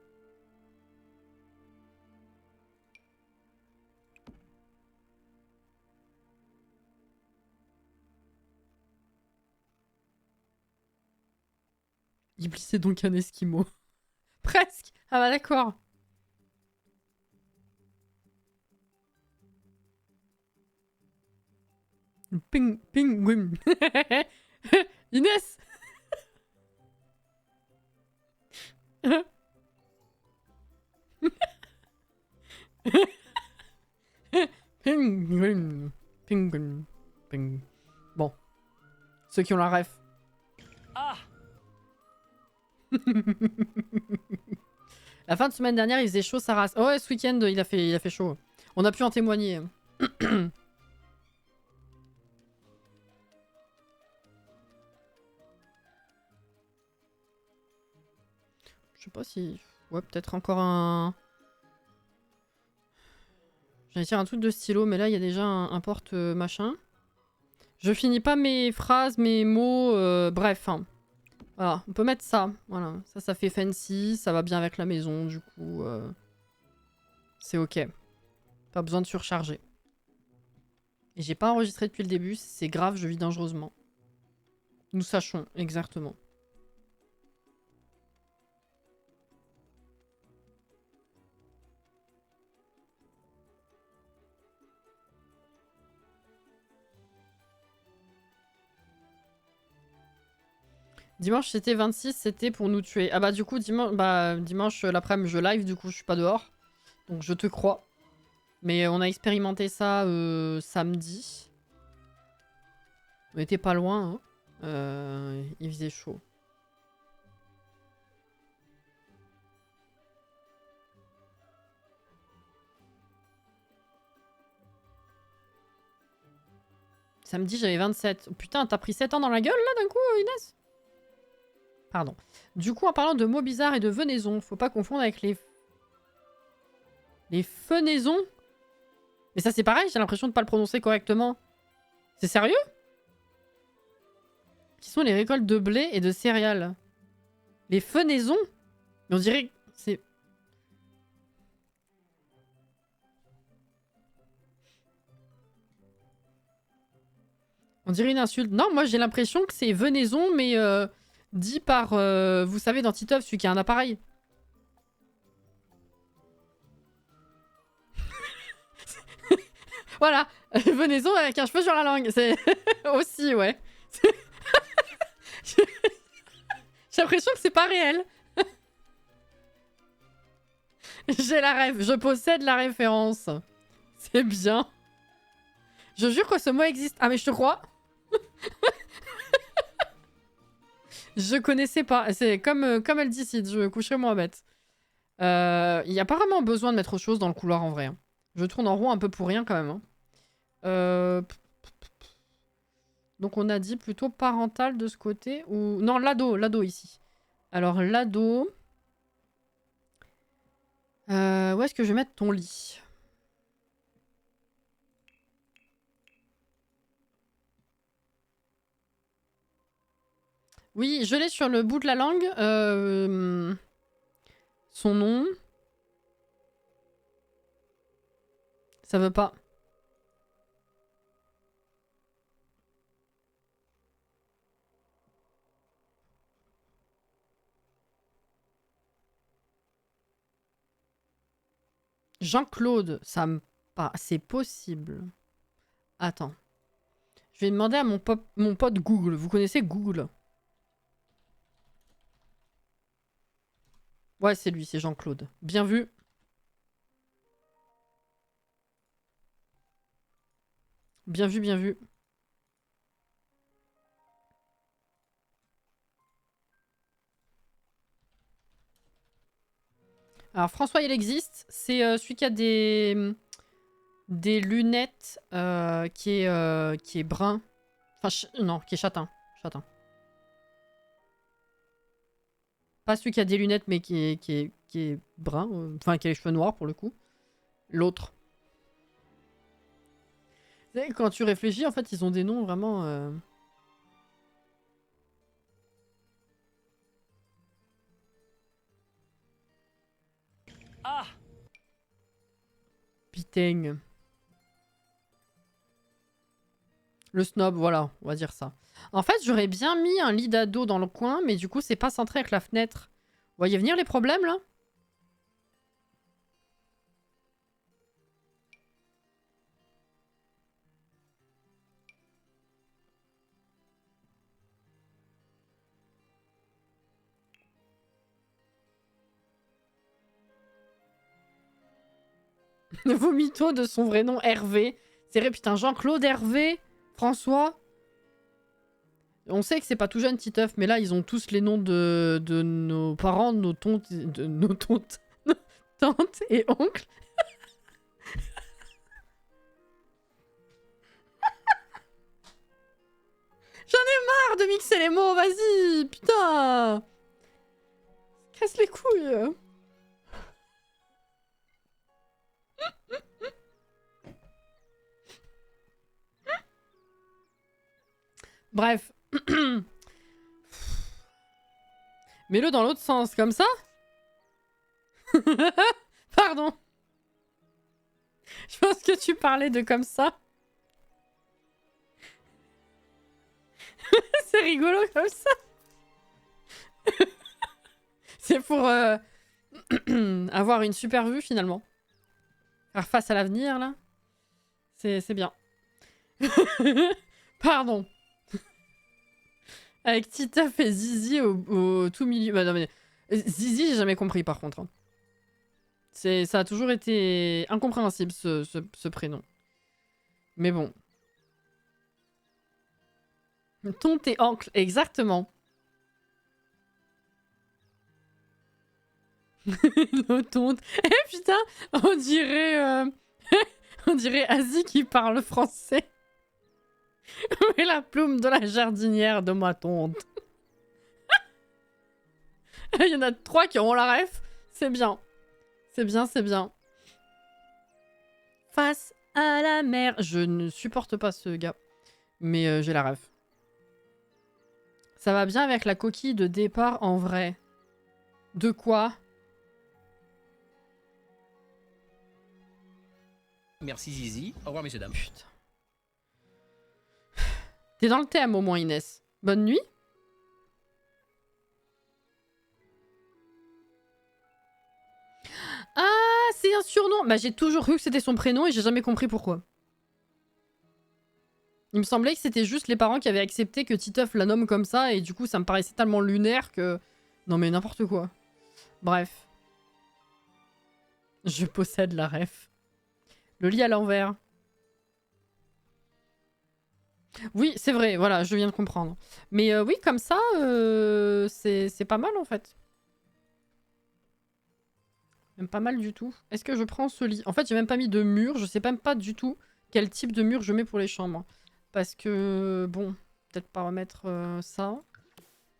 Iblis est donc un esquimau. Presque. Ah bah d'accord. Penguin. Inès. Penguin. Penguin. Penguin. Bon. Ceux qui ont la ref. Ah! La fin de semaine dernière, il faisait chaud, sa race. Oh ouais, ce week-end, il a fait chaud. On a pu en témoigner. Je sais pas si... Ouais, peut-être encore un... J'allais dire un truc de stylo, mais là, il y a déjà un porte-machin. Je finis pas mes phrases, mes mots, bref. Hein. Voilà, on peut mettre ça. Voilà, ça fait fancy, ça va bien avec la maison, du coup... C'est ok. Pas besoin de surcharger. Et j'ai pas enregistré depuis le début, c'est grave, je vis dangereusement. Nous sachons, exactement. Dimanche c'était 26, c'était pour nous tuer. Ah bah du coup dimanche l'après-midi je live, du coup je suis pas dehors. Donc je te crois. Mais on a expérimenté ça samedi. On était pas loin, hein. Il faisait chaud. Samedi j'avais 27. Oh, putain, t'as pris 7 ans dans la gueule là d'un coup, Inès? Pardon. Du coup, en parlant de mots bizarres et de venaison, faut pas confondre avec les... Les fenaisons. Mais ça, c'est pareil, j'ai l'impression de pas le prononcer correctement. C'est sérieux? Qui sont les récoltes de blé et de céréales? Les fenaisons? Mais on dirait... C'est... On dirait une insulte. Non, moi j'ai l'impression que c'est venaison, mais dit par... vous savez, dans Titeuf, celui qui a un appareil. Voilà, venaison avec un cheveu sur la langue. C'est aussi, ouais. J'ai l'impression que c'est pas réel. J'ai la rêve, je possède la référence. C'est bien. Je jure que ce mot existe. Ah mais je te crois. Je connaissais pas. C'est comme elle dit Sid, je coucherai moins bête. Il n'y a pas vraiment besoin de mettre autre chose dans le couloir en vrai. Hein. Je tourne en rond un peu pour rien quand même. Hein. Donc on a dit plutôt parental de ce côté ou... Non, l'ado ici. Alors l'ado... où est-ce que je vais mettre ton lit? Oui, je l'ai sur le bout de la langue. Son nom. Ça veut pas. Jean-Claude, ça me... pas. C'est possible. Attends. Je vais demander à mon pote Google. Vous connaissez Google? Ouais, c'est lui, c'est Jean-Claude. Bien vu. Bien vu, bien vu. Alors François, il existe. C'est celui qui a des lunettes qui est brun. Enfin, non, qui est châtain. Châtain. Pas celui qui a des lunettes, mais qui est brun. Enfin, qui a les cheveux noirs pour le coup. L'autre. Quand tu réfléchis, en fait, ils ont des noms vraiment... Ah! Piteng. Le snob, voilà, on va dire ça. En fait, j'aurais bien mis un lit d'ado dans le coin, mais du coup, c'est pas centré avec la fenêtre. Vous voyez venir les problèmes, là? Vomito de son vrai nom, Hervé. C'est vrai, putain, Jean-Claude Hervé, François. On sait que c'est pas tout jeune, Titeuf, mais là, ils ont tous les noms de nos parents, de nos tantes et oncles. J'en ai marre de mixer les mots, vas-y, putain. Casse les couilles. Bref. Mets-le dans l'autre sens, comme ça. Pardon. Je pense que tu parlais de comme ça. C'est rigolo comme ça. C'est pour avoir une super vue finalement. Faire face à l'avenir là. C'est bien. Pardon. Avec Titeuf et Zizi au tout milieu. Bah non mais... Zizi, j'ai jamais compris par contre. Hein. Ça a toujours été incompréhensible ce prénom. Mais bon. Tonte et oncle, exactement. Nos tontes. Eh putain, on dirait... on dirait Asie qui parle français. Où est la plume de la jardinière de ma tonte? Il y en a 3 qui auront la ref. C'est bien. C'est bien, c'est bien. Face à la mer. Je ne supporte pas ce gars. Mais j'ai la ref. Ça va bien avec la coquille de départ en vrai. De quoi? Merci Zizi. Au revoir, messieurs, dames. Putain. T'es dans le thème au moins, Inès. Bonne nuit. Ah, c'est un surnom. Bah, j'ai toujours cru que c'était son prénom et j'ai jamais compris pourquoi. Il me semblait que c'était juste les parents qui avaient accepté que Titeuf la nomme comme ça et du coup, ça me paraissait tellement lunaire que... Non mais n'importe quoi. Bref. Je possède la ref. Le lit à l'envers. Oui, c'est vrai, voilà, je viens de comprendre. Mais oui, comme ça, c'est pas mal en fait. Même pas mal du tout. Est-ce que je prends ce lit? En fait, j'ai même pas mis de mur. Je sais même pas du tout quel type de mur je mets pour les chambres. Parce que, bon, peut-être pas remettre ça.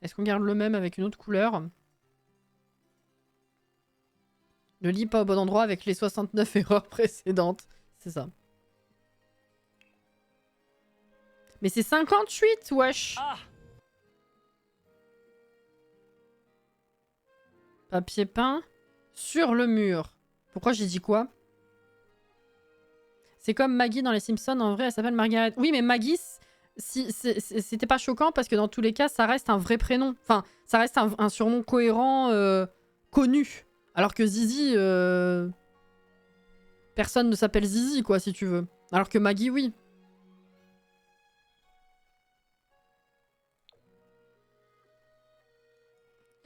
Est-ce qu'on garde le même avec une autre couleur? Le lit pas au bon endroit avec les 69 erreurs précédentes. C'est ça. Mais c'est 58, wesh. Ah, Papier peint sur le mur. Pourquoi j'ai dit quoi? C'est comme Maggie dans Les Simpsons, en vrai, elle s'appelle Margaret. Oui, mais Maggie, c'était pas choquant parce que dans tous les cas, ça reste un vrai prénom. Enfin, ça reste un surnom cohérent, connu. Alors que Zizi, personne ne s'appelle Zizi, quoi, si tu veux. Alors que Maggie, oui.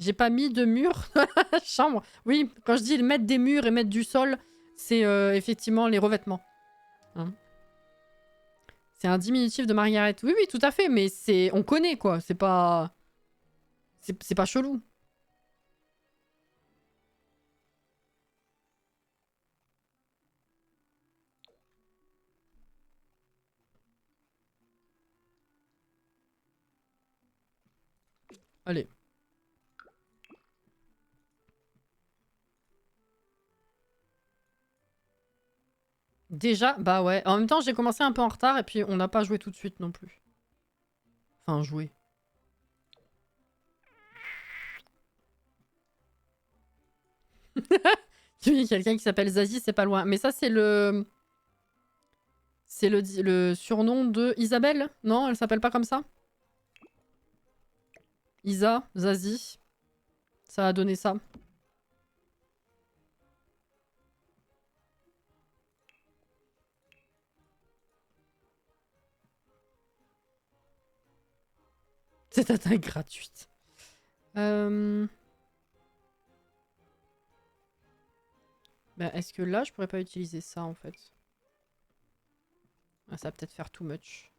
J'ai pas mis de mur dans la chambre. Oui, quand je dis mettre des murs et mettre du sol, c'est effectivement les revêtements. Hein. C'est un diminutif de Margaret. Oui, oui, tout à fait, mais c'est... On connaît, quoi. C'est pas... C'est pas chelou. Allez. Déjà, bah ouais. En même temps, j'ai commencé un peu en retard et puis on n'a pas joué tout de suite non plus. Enfin, joué. Tu dis quelqu'un qui s'appelle Zazie, c'est pas loin. Mais ça, c'est le... C'est le surnom de Isabelle? Non, elle s'appelle pas comme ça? Isa, Zazie. Ça a donné ça. Cette attaque gratuite. Bah, est-ce que là, je pourrais pas utiliser ça, en fait? Ah, ça va peut-être faire too much.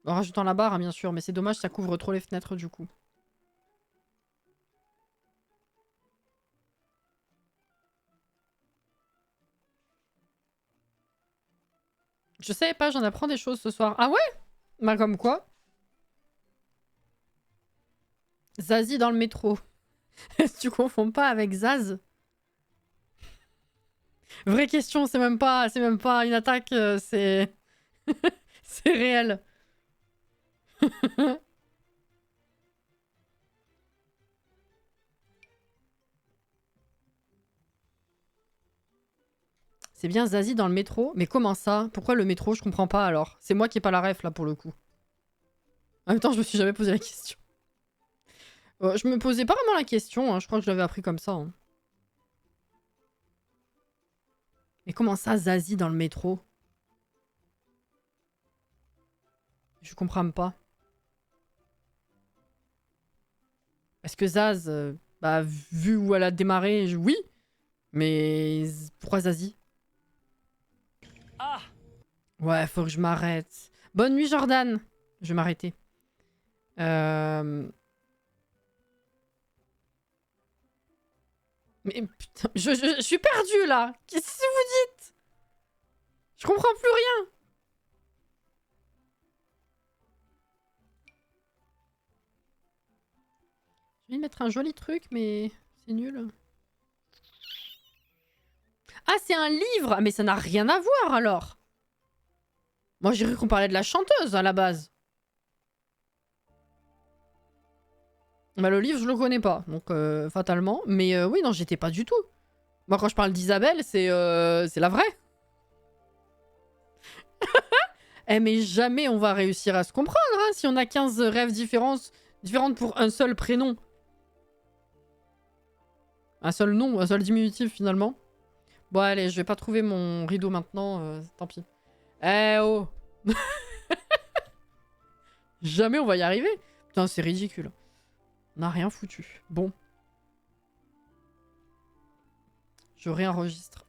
En rajoutant la barre, hein, bien sûr, mais c'est dommage, ça couvre trop les fenêtres, du coup. Je savais pas, j'en apprends des choses ce soir. Ah ouais? Bah comme quoi? Zazie dans le métro. Est-ce que tu confonds pas avec Zaz? Vraie question, c'est même pas une attaque, c'est... c'est réel. C'est bien Zazie dans le métro? Mais comment ça? Pourquoi le métro? Je comprends pas alors. C'est moi qui ai pas la ref là pour le coup. En même temps, je me suis jamais posé la question. Je me posais pas vraiment la question, hein. Je crois que je l'avais appris comme ça. Hein. Mais comment ça, Zazie dans le métro? Je comprends pas. Parce que Zaz, bah, vu où elle a démarré, oui. Mais pourquoi Zazie? ah, Ouais, faut que je m'arrête. Bonne nuit, Jordan. Je vais m'arrêter. Mais putain, je suis perdue là. Qu'est-ce que vous dites? Je comprends plus rien. J'ai envie de mettre un joli truc, mais c'est nul. Ah, c'est un livre! Ah, mais ça n'a rien à voir, alors! Moi, j'ai cru qu'on parlait de la chanteuse, à la base. Bah, le livre, je le connais pas, donc fatalement. Mais oui, non, j'étais pas du tout. Moi, quand je parle d'Isabelle, c'est la vraie. Eh, mais jamais on va réussir à se comprendre, hein, si on a 15 rêves différentes pour un seul prénom. Un seul nom, un seul diminutif, finalement. Bon, allez, je vais pas trouver mon rideau maintenant, tant pis. Eh oh! Jamais on va y arriver. Putain, c'est ridicule. On n'a rien foutu. Bon. Je réenregistre.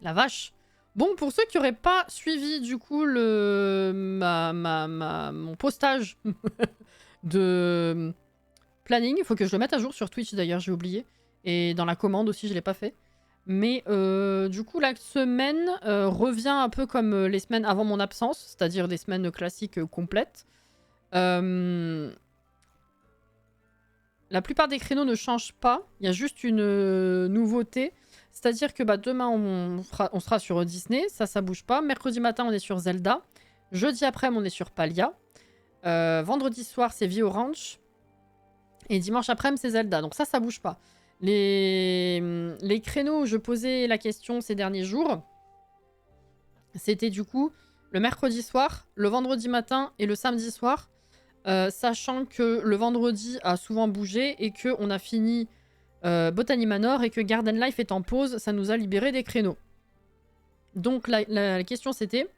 La vache. Bon, pour ceux qui n'auraient pas suivi, du coup, mon postage de planning, il faut que je le mette à jour sur Twitch, d'ailleurs, j'ai oublié. Et dans la commande aussi, je l'ai pas fait. Mais du coup, la semaine revient un peu comme les semaines avant mon absence, c'est-à-dire des semaines classiques complètes. La plupart des créneaux ne changent pas. Il y a juste une nouveauté. C'est-à-dire que demain, on sera sur Disney. Ça bouge pas. Mercredi matin, on est sur Zelda. Jeudi après, on est sur Palia. Vendredi soir, c'est Vio Ranch. Et dimanche après, c'est Zelda. Donc ça bouge pas. Les créneaux où je posais la question ces derniers jours, c'était du coup le mercredi soir, le vendredi matin et le samedi soir. Sachant que le vendredi a souvent bougé et qu'on a fini Botany Manor et que Garden Life est en pause, ça nous a libéré des créneaux. Donc la question c'était,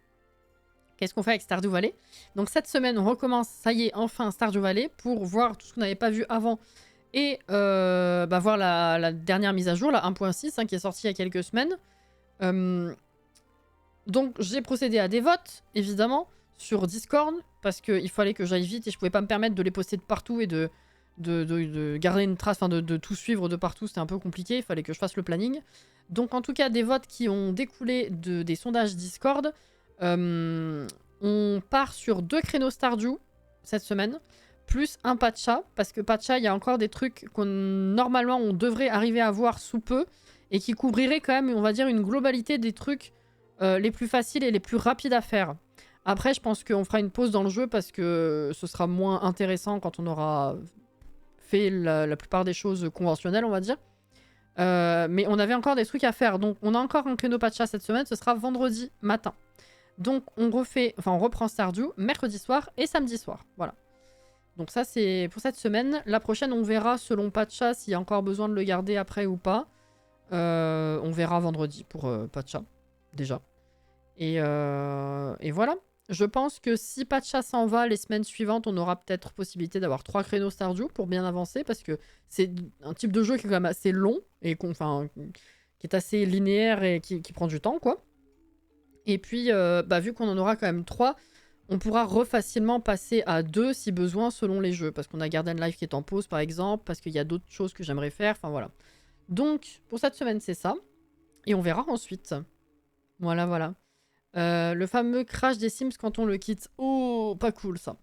qu'est-ce qu'on fait avec Stardew Valley? Donc cette semaine on recommence, ça y est, enfin Stardew Valley pour voir tout ce qu'on n'avait pas vu avant et voir la dernière mise à jour, la 1.6 hein, qui est sortie il y a quelques semaines. Donc j'ai procédé à des votes, évidemment, sur Discord, parce qu'il fallait que j'aille vite et je pouvais pas me permettre de les poster de partout et de garder une trace, enfin de tout suivre de partout, c'était un peu compliqué, il fallait que je fasse le planning. Donc en tout cas, des votes qui ont découlé des sondages Discord. On part sur 2 créneaux Stardew cette semaine, plus un Pacha, parce que Pacha, il y a encore des trucs qu'on normalement on devrait arriver à voir sous peu, et qui couvriraient quand même, on va dire, une globalité des trucs les plus faciles et les plus rapides à faire. Après, je pense qu'on fera une pause dans le jeu parce que ce sera moins intéressant quand on aura fait la plupart des choses conventionnelles, on va dire. Mais on avait encore des trucs à faire. Donc, on a encore un créneau Pacha cette semaine. Ce sera vendredi matin. Donc, on reprend Stardew mercredi soir et samedi soir. Voilà. Donc ça, c'est pour cette semaine. La prochaine, on verra selon Pacha s'il y a encore besoin de le garder après ou pas. On verra vendredi pour Pacha, déjà. Et voilà. Je pense que si Pacha s'en va, les semaines suivantes, on aura peut-être possibilité d'avoir 3 créneaux Stardew pour bien avancer, parce que c'est un type de jeu qui est quand même assez long, et qui est assez linéaire et qui prend du temps, quoi. Et puis, vu qu'on en aura quand même 3, on pourra facilement passer à 2 si besoin, selon les jeux, parce qu'on a Garden Life qui est en pause, par exemple, parce qu'il y a d'autres choses que j'aimerais faire, enfin voilà. Donc, pour cette semaine, c'est ça. Et on verra ensuite. Voilà, voilà. Le fameux crash des Sims quand on le quitte. Oh, pas cool ça.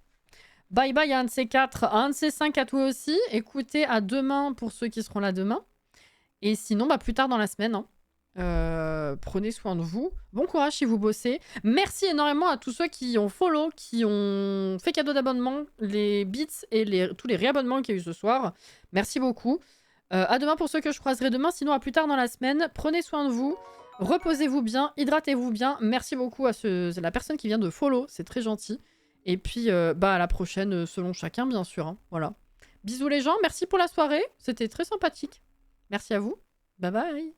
Bye bye à un de ces 4, à un de ces 5 à toi aussi. Écoutez, à demain pour ceux qui seront là demain. Et sinon, plus tard dans la semaine. Hein. Prenez soin de vous. Bon courage si vous bossez. Merci énormément à tous ceux qui ont follow, qui ont fait cadeau d'abonnement, les bits et tous les réabonnements qu'il y a eu ce soir. Merci beaucoup. À demain pour ceux que je croiserai demain. Sinon, à plus tard dans la semaine. Prenez soin de vous. Reposez-vous bien, hydratez-vous bien. Merci beaucoup à la personne qui vient de follow, c'est très gentil. Et puis, à la prochaine, selon chacun, bien sûr. Hein. Voilà. Bisous les gens, merci pour la soirée, c'était très sympathique. Merci à vous, bye bye.